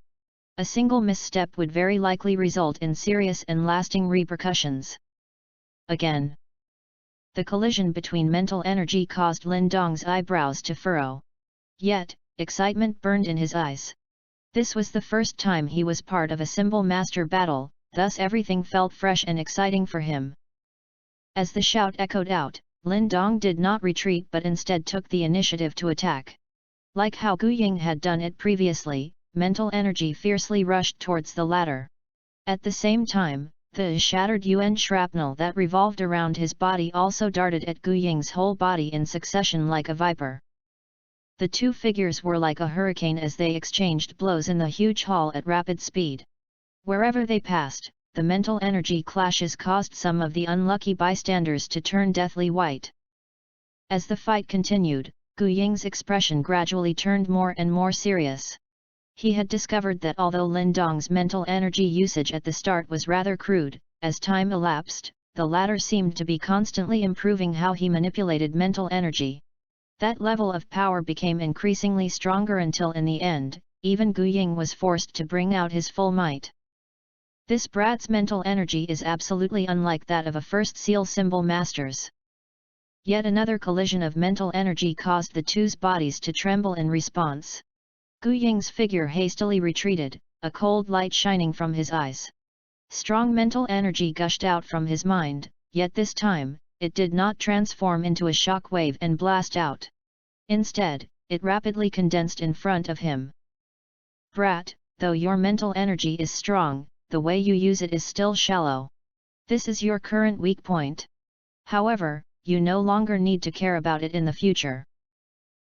A single misstep would very likely result in serious and lasting repercussions. Again. The collision between mental energy caused Lin Dong's eyebrows to furrow. Yet, excitement burned in his eyes. This was the first time he was part of a symbol master battle, thus everything felt fresh and exciting for him. As the shout echoed out, Lin Dong did not retreat but instead took the initiative to attack. Like how Gu Ying had done it previously, mental energy fiercely rushed towards the latter. At the same time, the shattered yuan shrapnel that revolved around his body also darted at Gu Ying's whole body in succession like a viper. The two figures were like a hurricane as they exchanged blows in the huge hall at rapid speed. Wherever they passed, the mental energy clashes caused some of the unlucky bystanders to turn deathly white. As the fight continued, Gu Ying's expression gradually turned more and more serious. He had discovered that although Lin Dong's mental energy usage at the start was rather crude, as time elapsed, the latter seemed to be constantly improving how he manipulated mental energy. That level of power became increasingly stronger until in the end, even Gu Ying was forced to bring out his full might. This brat's mental energy is absolutely unlike that of a first seal symbol master's. Yet another collision of mental energy caused the two's bodies to tremble in response. Gu Ying's figure hastily retreated, a cold light shining from his eyes. Strong mental energy gushed out from his mind, yet this time, it did not transform into a shock wave and blast out. Instead, it rapidly condensed in front of him. Brat, though your mental energy is strong, the way you use it is still shallow. This is your current weak point. However, you no longer need to care about it in the future.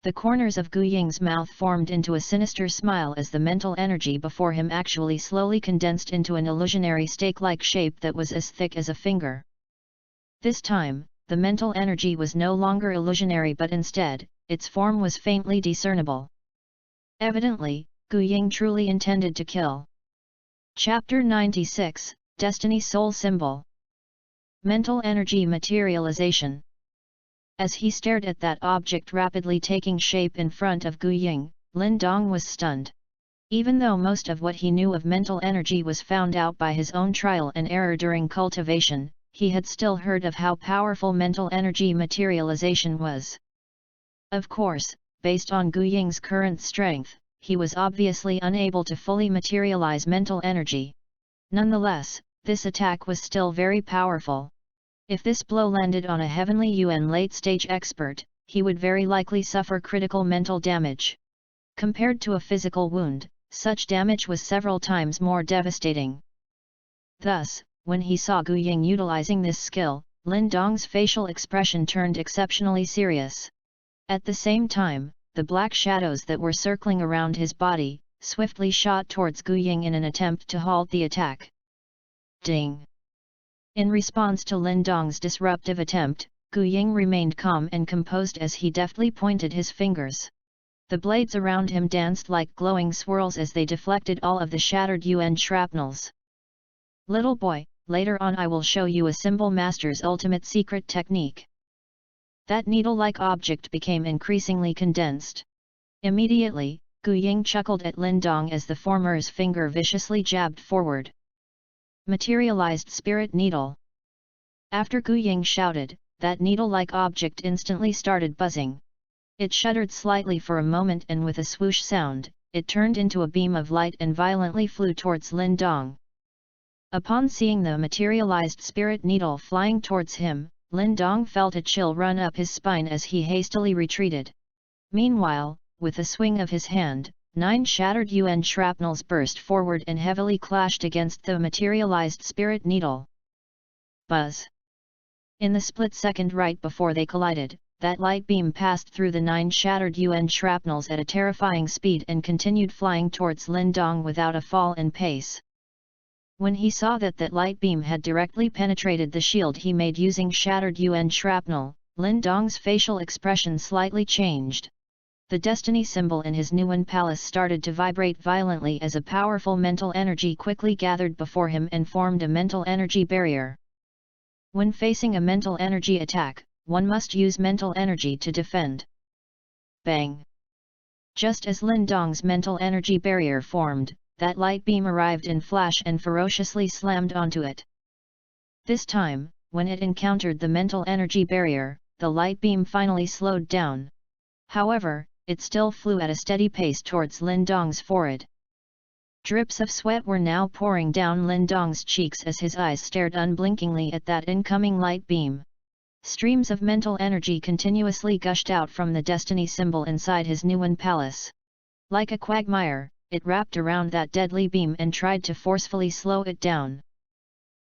The corners of Gu Ying's mouth formed into a sinister smile as the mental energy before him actually slowly condensed into an illusionary stake-like shape that was as thick as a finger. This time, the mental energy was no longer illusionary but instead, its form was faintly discernible. Evidently, Gu Ying truly intended to kill. Chapter 96, Destiny Soul Symbol. Mental Energy Materialization. As he stared at that object rapidly taking shape in front of Gu Ying, Lin Dong was stunned. Even though most of what he knew of mental energy was found out by his own trial and error during cultivation, he had still heard of how powerful mental energy materialization was. Of course, based on Gu Ying's current strength, he was obviously unable to fully materialize mental energy. Nonetheless, this attack was still very powerful. If this blow landed on a heavenly yuan late-stage expert, he would very likely suffer critical mental damage. Compared to a physical wound, such damage was several times more devastating. Thus, when he saw Gu Ying utilizing this skill, Lin Dong's facial expression turned exceptionally serious. At the same time, the black shadows that were circling around his body, swiftly shot towards Gu Ying in an attempt to halt the attack. Ding! In response to Lin Dong's disruptive attempt, Gu Ying remained calm and composed as he deftly pointed his fingers. The blades around him danced like glowing swirls as they deflected all of the shattered UN shrapnels. Little boy, later on I will show you a symbol master's ultimate secret technique. That needle-like object became increasingly condensed. Immediately, Gu Ying chuckled at Lin Dong as the former's finger viciously jabbed forward. Materialized spirit needle. After Gu Ying shouted, that needle-like object instantly started buzzing. It shuddered slightly for a moment and with a swoosh sound, it turned into a beam of light and violently flew towards Lin Dong. Upon seeing the materialized spirit needle flying towards him, Lin Dong felt a chill run up his spine as he hastily retreated. Meanwhile, with a swing of his hand, 9 shattered UN shrapnels burst forward and heavily clashed against the materialized spirit needle. Buzz! In the split second right before they collided, that light beam passed through the 9 shattered UN shrapnels at a terrifying speed and continued flying towards Lin Dong without a fall in pace. When he saw that light beam had directly penetrated the shield he made using shattered UN shrapnel, Lin Dong's facial expression slightly changed. The destiny symbol in his Nuan palace started to vibrate violently as a powerful mental energy quickly gathered before him and formed a mental energy barrier. When facing a mental energy attack, one must use mental energy to defend. Bang! Just as Lin Dong's mental energy barrier formed, that light beam arrived in flash and ferociously slammed onto it. This time, when it encountered the mental energy barrier, the light beam finally slowed down. However, it still flew at a steady pace towards Lin Dong's forehead. Drips of sweat were now pouring down Lin Dong's cheeks as his eyes stared unblinkingly at that incoming light beam. Streams of mental energy continuously gushed out from the destiny symbol inside his Nuan palace. Like a quagmire, it wrapped around that deadly beam and tried to forcefully slow it down.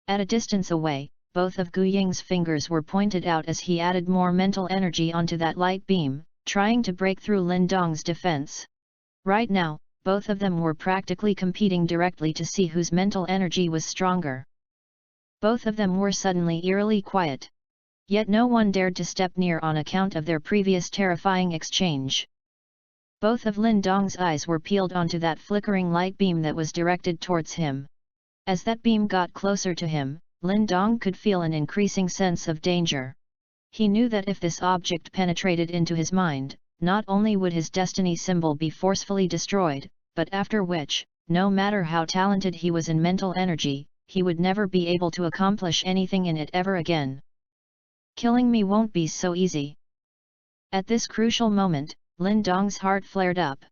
At a distance away, both of Gu Ying's fingers were pointed out as he added more mental energy onto that light beam, trying to break through Lin Dong's defense. Right now, both of them were practically competing directly to see whose mental energy was stronger. Both of them were suddenly eerily quiet. Yet no one dared to step near on account of their previous terrifying exchange. Both of Lin Dong's eyes were peeled onto that flickering light beam that was directed towards him. As that beam got closer to him, Lin Dong could feel an increasing sense of danger. He knew that if this object penetrated into his mind, not only would his destiny symbol be forcefully destroyed, but after which, no matter how talented he was in mental energy, he would never be able to accomplish anything in it ever again. Killing me won't be so easy. At this crucial moment, Lin Dong's heart flared up.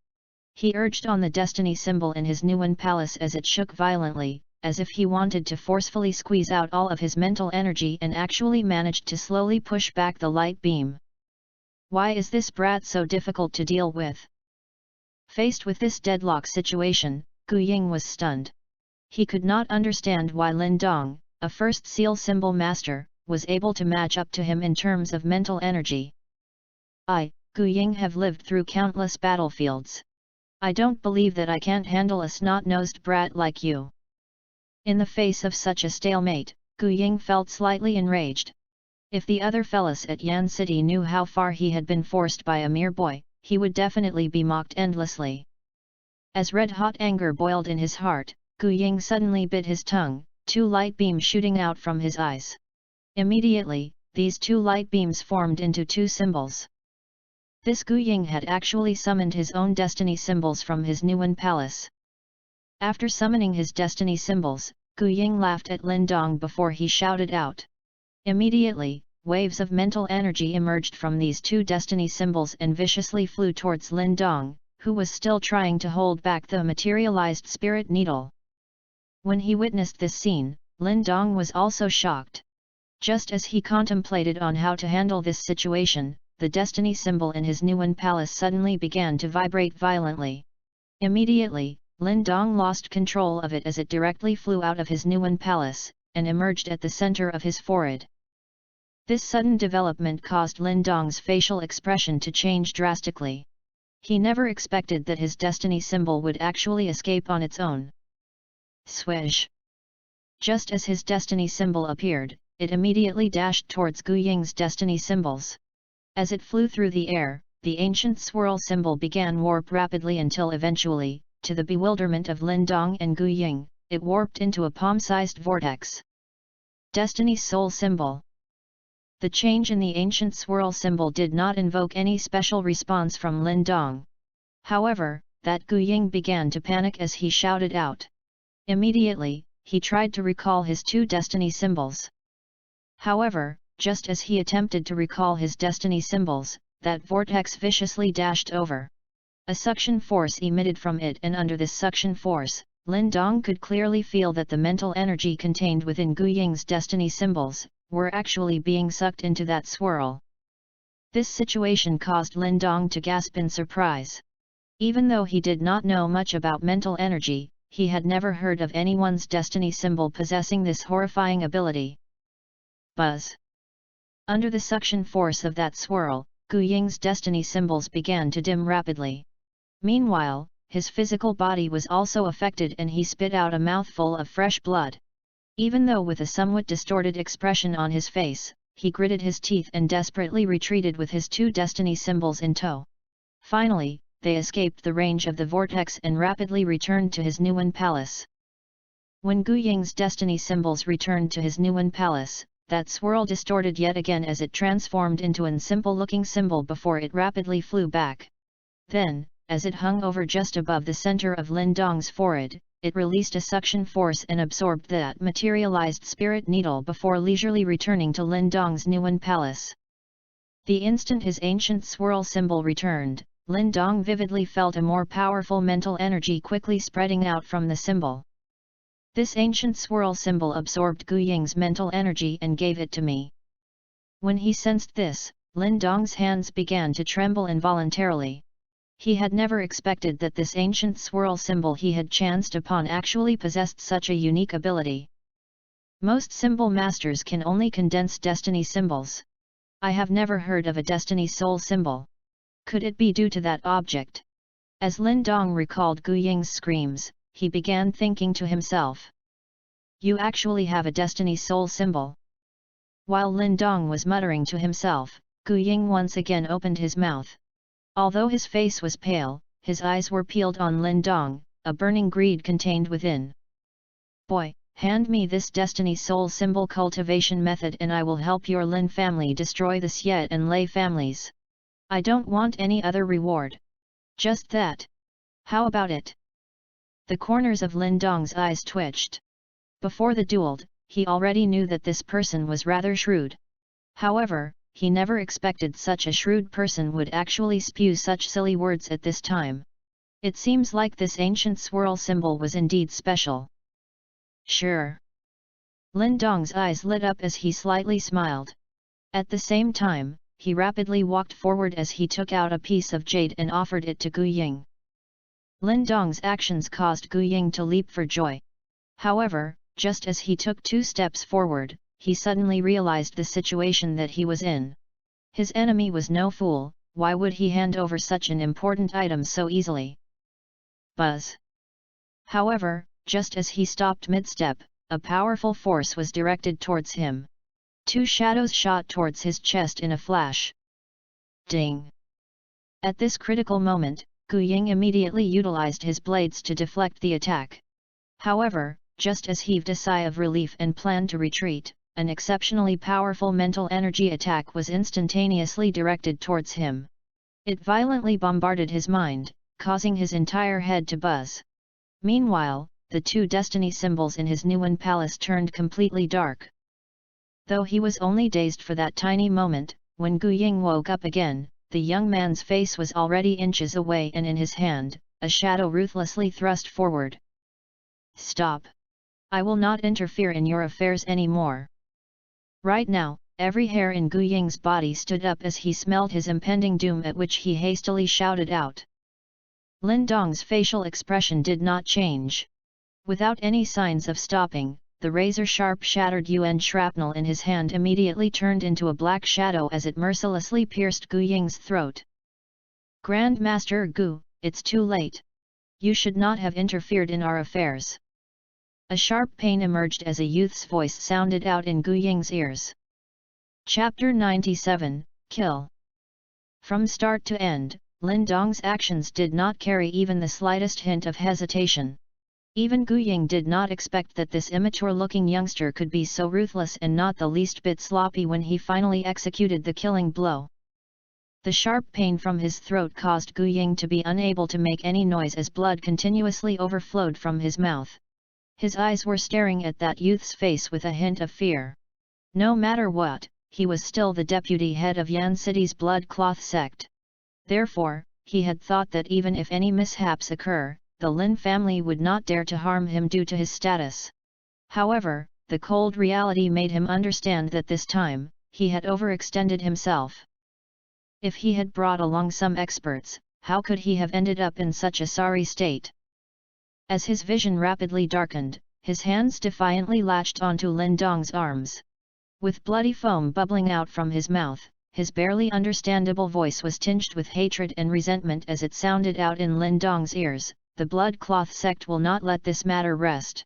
He urged on the destiny symbol in his Nuan palace as it shook violently, as if he wanted to forcefully squeeze out all of his mental energy and actually managed to slowly push back the light beam. Why is this brat so difficult to deal with? Faced with this deadlock situation, Gu Ying was stunned. He could not understand why Lin Dong, a first seal symbol master, was able to match up to him in terms of mental energy. I, Gu Ying, have lived through countless battlefields. I don't believe that I can't handle a snot-nosed brat like you. In the face of such a stalemate, Gu Ying felt slightly enraged. If the other fellas at Yan City knew how far he had been forced by a mere boy, he would definitely be mocked endlessly. As red-hot anger boiled in his heart, Gu Ying suddenly bit his tongue, 2 light beams shooting out from his eyes. Immediately, these 2 light beams formed into 2 symbols. This Gu Ying had actually summoned his own destiny symbols from his Nuan palace. After summoning his destiny symbols, Gu Ying laughed at Lin Dong before he shouted out. Immediately, waves of mental energy emerged from these 2 destiny symbols and viciously flew towards Lin Dong, who was still trying to hold back the materialized spirit needle. When he witnessed this scene, Lin Dong was also shocked. Just as he contemplated on how to handle this situation, the destiny symbol in his Nuan palace suddenly began to vibrate violently. Immediately, Lin Dong lost control of it as it directly flew out of his Nuan palace, and emerged at the center of his forehead. This sudden development caused Lin Dong's facial expression to change drastically. He never expected that his destiny symbol would actually escape on its own. Swish! Just as his destiny symbol appeared, it immediately dashed towards Gu Ying's destiny symbols. As it flew through the air, the ancient swirl symbol began warp rapidly until eventually, to the bewilderment of Lin Dong and Gu Ying, it warped into a palm-sized vortex. Destiny soul symbol. The change in the ancient swirl symbol did not invoke any special response from Lin Dong. However, that Gu Ying began to panic as he shouted out. Immediately, he tried to recall his two destiny symbols. However, just as he attempted to recall his destiny symbols, that vortex viciously dashed over. A suction force emitted from it, and under this suction force, Lin Dong could clearly feel that the mental energy contained within Gu Ying's destiny symbols were actually being sucked into that swirl. This situation caused Lin Dong to gasp in surprise. Even though he did not know much about mental energy, he had never heard of anyone's destiny symbol possessing this horrifying ability. Buzz! Under the suction force of that swirl, Gu Ying's destiny symbols began to dim rapidly. Meanwhile, his physical body was also affected and he spit out a mouthful of fresh blood. Even though with a somewhat distorted expression on his face, he gritted his teeth and desperately retreated with his two destiny symbols in tow. Finally, they escaped the range of the vortex and rapidly returned to his Nuan Palace. When Gu Ying's destiny symbols returned to his Nuan Palace, that swirl distorted yet again as it transformed into an simple-looking symbol before it rapidly flew back. Then, as it hung over just above the center of Lin Dong's forehead, it released a suction force and absorbed that materialized spirit needle before leisurely returning to Lin Dong's Nuan Palace. The instant his ancient swirl symbol returned, Lin Dong vividly felt a more powerful mental energy quickly spreading out from the symbol. This ancient swirl symbol absorbed Gu Ying's mental energy and gave it to me. When he sensed this, Lin Dong's hands began to tremble involuntarily. He had never expected that this ancient swirl symbol he had chanced upon actually possessed such a unique ability. Most symbol masters can only condense destiny symbols. I have never heard of a destiny soul symbol. Could it be due to that object? As Lin Dong recalled Gu Ying's screams, he began thinking to himself. You actually have a destiny soul symbol. While Lin Dong was muttering to himself, Gu Ying once again opened his mouth. Although his face was pale, his eyes were peeled on Lin Dong, a burning greed contained within. Boy, hand me this destiny soul symbol cultivation method and I will help your Lin family destroy the Xiet and Lei families. I don't want any other reward. Just that. How about it? The corners of Lin Dong's eyes twitched. Before the duel, he already knew that this person was rather shrewd. However, he never expected such a shrewd person would actually spew such silly words at this time. It seems like this ancient swirl symbol was indeed special. Sure. Lin Dong's eyes lit up as he slightly smiled. At the same time, he rapidly walked forward as he took out a piece of jade and offered it to Gu Ying. Lin Dong's actions caused Gu Ying to leap for joy. However, just as he took 2 steps forward, he suddenly realized the situation that he was in. His enemy was no fool, why would he hand over such an important item so easily? Buzz! However, just as he stopped mid-step, a powerful force was directed towards him. 2 shadows shot towards his chest in a flash. Ding! At this critical moment, Gu Ying immediately utilized his blades to deflect the attack. However, just as he heaved a sigh of relief and planned to retreat, an exceptionally powerful mental energy attack was instantaneously directed towards him. It violently bombarded his mind, causing his entire head to buzz. Meanwhile, the 2 destiny symbols in his Nuan Palace turned completely dark. Though he was only dazed for that tiny moment, when Gu Ying woke up again, the young man's face was already inches away and in his hand, a shadow ruthlessly thrust forward. Stop! I will not interfere in your affairs anymore. Right now, every hair in Gu Ying's body stood up as he smelled his impending doom, at which he hastily shouted out. Lin Dong's facial expression did not change. Without any signs of stopping, the razor-sharp shattered Yuan shrapnel in his hand immediately turned into a black shadow as it mercilessly pierced Gu Ying's throat. "Grand Master Gu, it's too late. You should not have interfered in our affairs." A sharp pain emerged as a youth's voice sounded out in Gu Ying's ears. Chapter 97, Kill. From start to end, Lin Dong's actions did not carry even the slightest hint of hesitation. Even Gu Ying did not expect that this immature-looking youngster could be so ruthless and not the least bit sloppy when he finally executed the killing blow. The sharp pain from his throat caused Gu Ying to be unable to make any noise as blood continuously overflowed from his mouth. His eyes were staring at that youth's face with a hint of fear. No matter what, he was still the deputy head of Yan City's blood cloth sect. Therefore, he had thought that even if any mishaps occur, the Lin family would not dare to harm him due to his status. However, the cold reality made him understand that this time, he had overextended himself. If he had brought along some experts, how could he have ended up in such a sorry state? As his vision rapidly darkened, his hands defiantly latched onto Lin Dong's arms. With bloody foam bubbling out from his mouth, his barely understandable voice was tinged with hatred and resentment as it sounded out in Lin Dong's ears, "The blood cloth sect will not let this matter rest."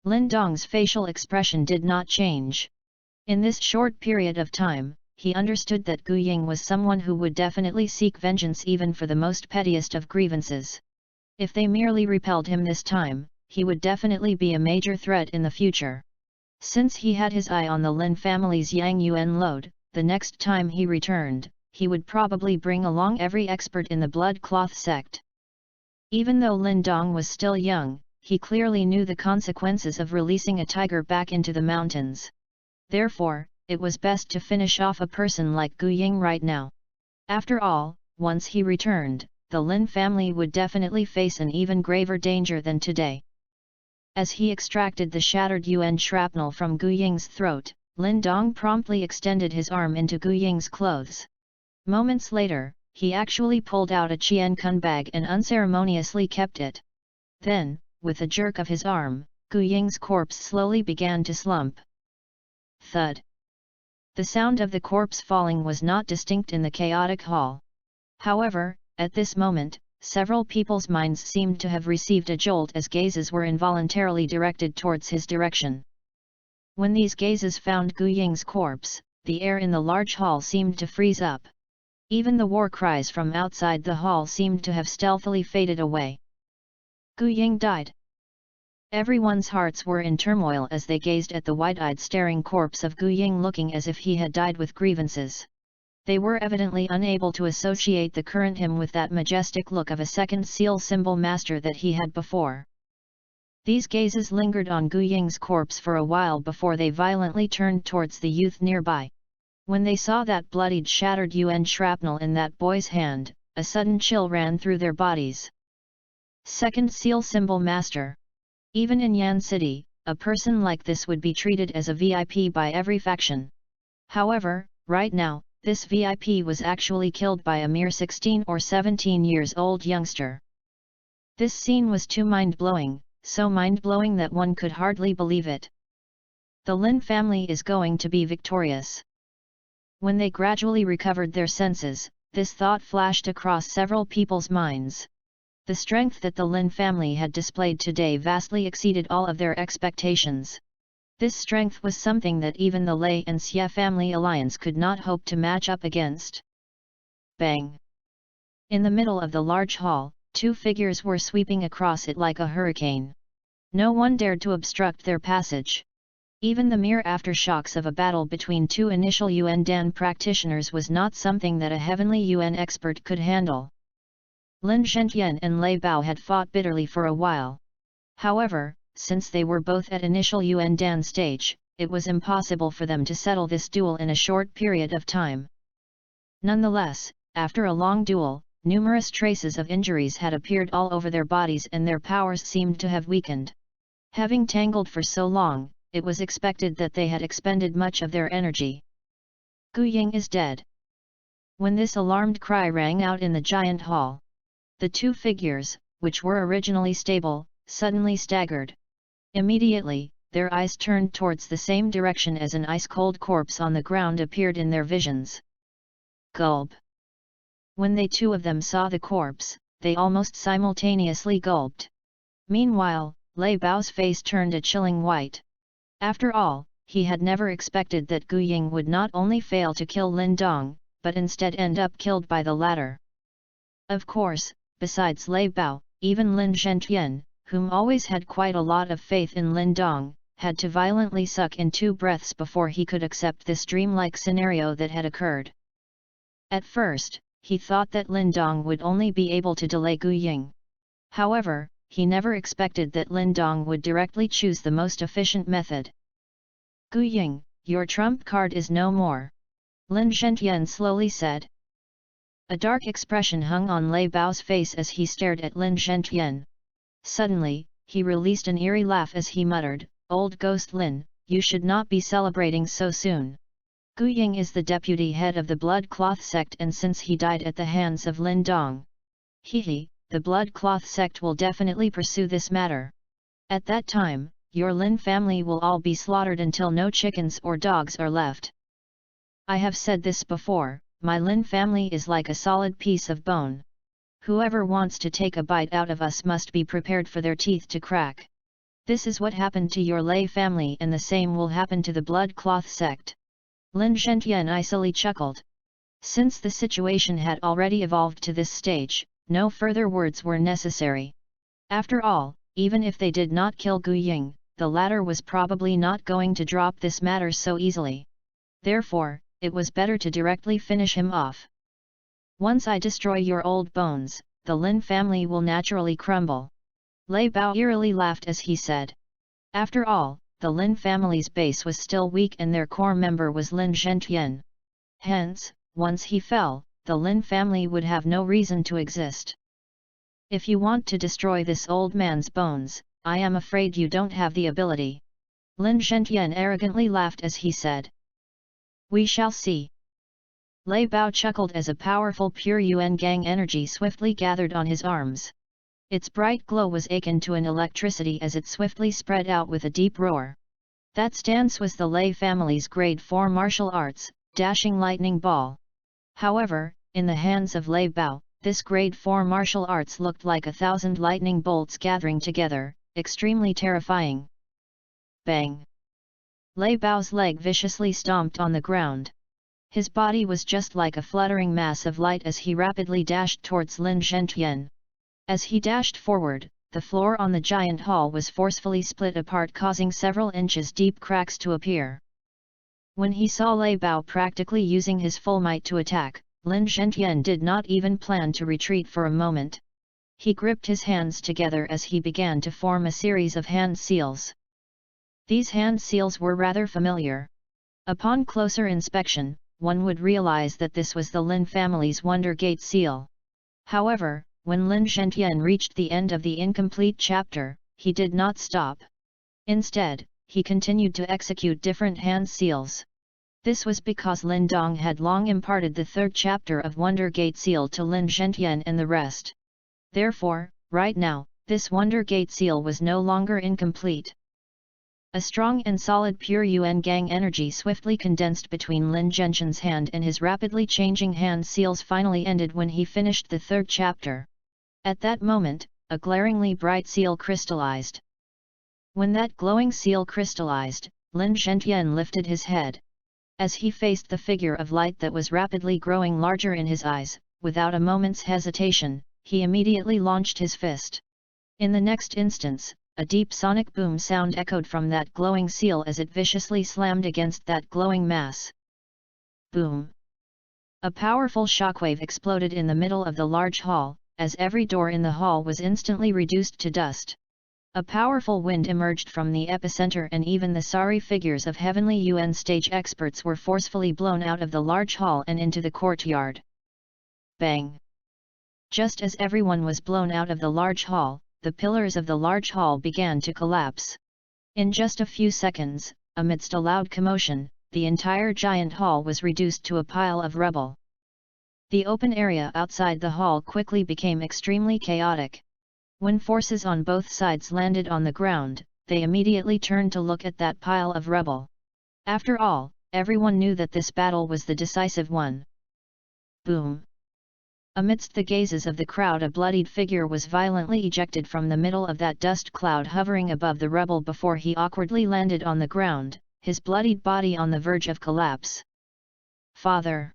Lin Dong's facial expression did not change. In this short period of time, he understood that Gu Ying was someone who would definitely seek vengeance even for the most pettiest of grievances. If they merely repelled him this time, he would definitely be a major threat in the future. Since he had his eye on the Lin family's Yang Yuan load, the next time he returned, he would probably bring along every expert in the blood cloth sect. Even though Lin Dong was still young, he clearly knew the consequences of releasing a tiger back into the mountains. Therefore, it was best to finish off a person like Gu Ying right now. After all, once he returned, the Lin family would definitely face an even graver danger than today. As he extracted the shattered Yuan shrapnel from Gu Ying's throat, Lin Dong promptly extended his arm into Gu Ying's clothes. Moments later, he actually pulled out a Qian Kun bag and unceremoniously kept it. Then, with a jerk of his arm, Gu Ying's corpse slowly began to slump. Thud. The sound of the corpse falling was not distinct in the chaotic hall. However, at this moment, several people's minds seemed to have received a jolt as gazes were involuntarily directed towards his direction. When these gazes found Gu Ying's corpse, the air in the large hall seemed to freeze up. Even the war cries from outside the hall seemed to have stealthily faded away. Gu Ying died. Everyone's hearts were in turmoil as they gazed at the wide-eyed staring corpse of Gu Ying looking as if he had died with grievances. They were evidently unable to associate the current him with that majestic look of a second seal symbol master that he had before. These gazes lingered on Gu Ying's corpse for a while before they violently turned towards the youth nearby. When they saw that bloodied shattered Yuan shrapnel in that boy's hand, a sudden chill ran through their bodies. Second seal symbol master. Even in Yan City, a person like this would be treated as a VIP by every faction. However, right now, this VIP was actually killed by a mere 16 or 17 years old youngster. This scene was too mind-blowing, so mind-blowing that one could hardly believe it. The Lin family is going to be victorious. When they gradually recovered their senses, this thought flashed across several people's minds. The strength that the Lin family had displayed today vastly exceeded all of their expectations. This strength was something that even the Lei and Xie family alliance could not hope to match up against. Bang! In the middle of the large hall, two figures were sweeping across it like a hurricane. No one dared to obstruct their passage. Even the mere aftershocks of a battle between two initial Yuan Dan practitioners was not something that a heavenly Yuan expert could handle. Lin Zhentian and Lei Bao had fought bitterly for a while. However, since they were both at initial Yuan Dan stage, it was impossible for them to settle this duel in a short period of time. Nonetheless, after a long duel, numerous traces of injuries had appeared all over their bodies and their powers seemed to have weakened. Having tangled for so long, it was expected that they had expended much of their energy. Gu Ying is dead. When this alarmed cry rang out in the giant hall, the two figures, which were originally stable, suddenly staggered. Immediately, their eyes turned towards the same direction as an ice-cold corpse on the ground appeared in their visions. Gulp! When they two of them saw the corpse, they almost simultaneously gulped. Meanwhile, Lei Bao's face turned a chilling white. After all, he had never expected that Gu Ying would not only fail to kill Lin Dong, but instead end up killed by the latter. Of course, besides Lei Bao, even Lin Zhentian, whom always had quite a lot of faith in Lin Dong, had to violently suck in 2 breaths before he could accept this dreamlike scenario that had occurred. At first, he thought that Lin Dong would only be able to delay Gu Ying. However, he never expected that Lin Dong would directly choose the most efficient method. Gu Ying, your trump card is no more, Lin Zhentian slowly said. A dark expression hung on Lei Bao's face as he stared at Lin Zhentian. Suddenly, he released an eerie laugh as he muttered, "Old ghost Lin, you should not be celebrating so soon. Gu Ying is the deputy head of the Blood Cloth sect, and since he died at the hands of Lin Dong, the Blood Cloth sect will definitely pursue this matter. At that time, your Lin family will all be slaughtered until no chickens or dogs are left. I have said this before, my Lin family is like a solid piece of bone. Whoever wants to take a bite out of us must be prepared for their teeth to crack. This is what happened to your Lei family, and the same will happen to the Blood Cloth sect." Lin Zhentian icily chuckled. Since the situation had already evolved to this stage, no further words were necessary. After all, even if they did not kill Gu Ying, the latter was probably not going to drop this matter so easily. Therefore, it was better to directly finish him off. Once I destroy your old bones, the Lin family will naturally crumble. Lei Bao eerily laughed as he said. After all, the Lin family's base was still weak and their core member was Lin Zhentian. Hence, once he fell, the Lin family would have no reason to exist. If you want to destroy this old man's bones, I am afraid you don't have the ability. Lin Zhentian arrogantly laughed as he said. We shall see. Lei Bao chuckled as a powerful pure Yuan Gang energy swiftly gathered on his arms. Its bright glow was akin to an electricity as it swiftly spread out with a deep roar. That stance was the Lei family's grade 4 martial arts, dashing lightning ball. However, in the hands of Lei Bao, this grade 4 martial arts looked like 1,000 lightning bolts gathering together, extremely terrifying. Bang! Lei Bao's leg viciously stomped on the ground. His body was just like a fluttering mass of light as he rapidly dashed towards Lin Zhentian. As he dashed forward, the floor on the giant hall was forcefully split apart, causing several inches deep cracks to appear. When he saw Lei Bao practically using his full might to attack, Lin Zhentian did not even plan to retreat for a moment. He gripped his hands together as he began to form a series of hand seals. These hand seals were rather familiar. Upon closer inspection, one would realize that this was the Lin family's Wonder Gate seal. However, when Lin Zhentian reached the end of the incomplete chapter, he did not stop. Instead, he continued to execute different hand seals. This was because Lin Dong had long imparted the 3rd chapter of Wonder Gate seal to Lin Zhentian and the rest. Therefore, right now, this Wonder Gate seal was no longer incomplete. A strong and solid pure Yuan Gang energy swiftly condensed between Lin Zhentian's hand, and his rapidly changing hand seals finally ended when he finished the 3rd chapter. At that moment, a glaringly bright seal crystallized. When that glowing seal crystallized, Lin Zhentian lifted his head. As he faced the figure of light that was rapidly growing larger in his eyes, without a moment's hesitation, he immediately launched his fist. In the next instance, a deep sonic boom sound echoed from that glowing seal as it viciously slammed against that glowing mass. Boom! A powerful shockwave exploded in the middle of the large hall, as every door in the hall was instantly reduced to dust. A powerful wind emerged from the epicenter, and even the sorry figures of Heavenly Yuan stage experts were forcefully blown out of the large hall and into the courtyard. Bang! Just as everyone was blown out of the large hall, the pillars of the large hall began to collapse. In just a few seconds, amidst a loud commotion, the entire giant hall was reduced to a pile of rubble. The open area outside the hall quickly became extremely chaotic. When forces on both sides landed on the ground, they immediately turned to look at that pile of rubble. After all, everyone knew that this battle was the decisive one. Boom! Amidst the gazes of the crowd, a bloodied figure was violently ejected from the middle of that dust cloud hovering above the rebel before he awkwardly landed on the ground, his bloodied body on the verge of collapse. Father!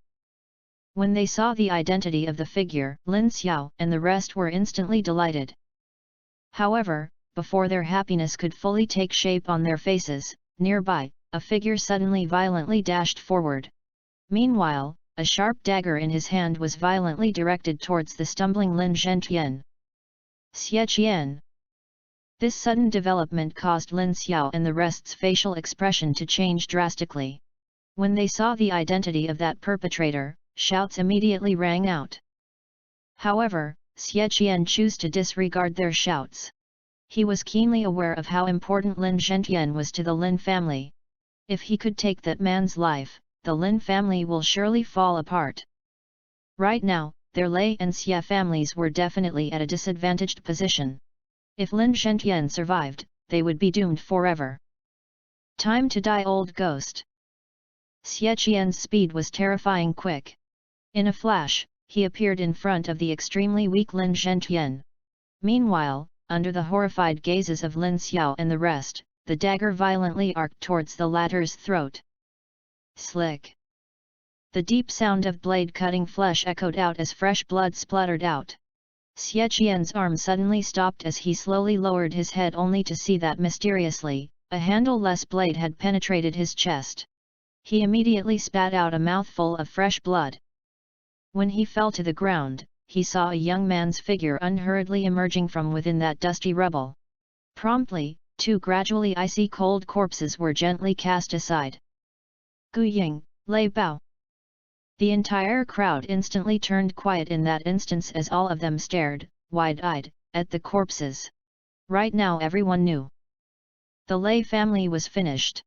When they saw the identity of the figure, Lin Xiao and the rest were instantly delighted. However, before their happiness could fully take shape on their faces, nearby, a figure suddenly violently dashed forward. Meanwhile, a sharp dagger in his hand was violently directed towards the stumbling Lin Zhenqian. Xie Qian! This sudden development caused Lin Xiao and the rest's facial expression to change drastically. When they saw the identity of that perpetrator, shouts immediately rang out. However, Xie Qian chose to disregard their shouts. He was keenly aware of how important Lin Zhenqian was to the Lin family. If he could take that man's life, the Lin family will surely fall apart. Right now, their Lei and Xie families were definitely at a disadvantaged position. If Lin Zhenqian survived, they would be doomed forever. Time to die, old ghost! Xie Qian's speed was terrifying quick. In a flash, he appeared in front of the extremely weak Lin Zhenqian. Meanwhile, under the horrified gazes of Lin Xiao and the rest, the dagger violently arced towards the latter's throat. Slick! The deep sound of blade cutting flesh echoed out as fresh blood spluttered out. Xie Qian's arm suddenly stopped as he slowly lowered his head, only to see that mysteriously, a handle-less blade had penetrated his chest. He immediately spat out a mouthful of fresh blood. When he fell to the ground, he saw a young man's figure unhurriedly emerging from within that dusty rubble. Promptly, two gradually icy cold corpses were gently cast aside. Gu Ying, Lei Bao. The entire crowd instantly turned quiet in that instance as all of them stared, wide-eyed, at the corpses. Right now everyone knew the Lei family was finished.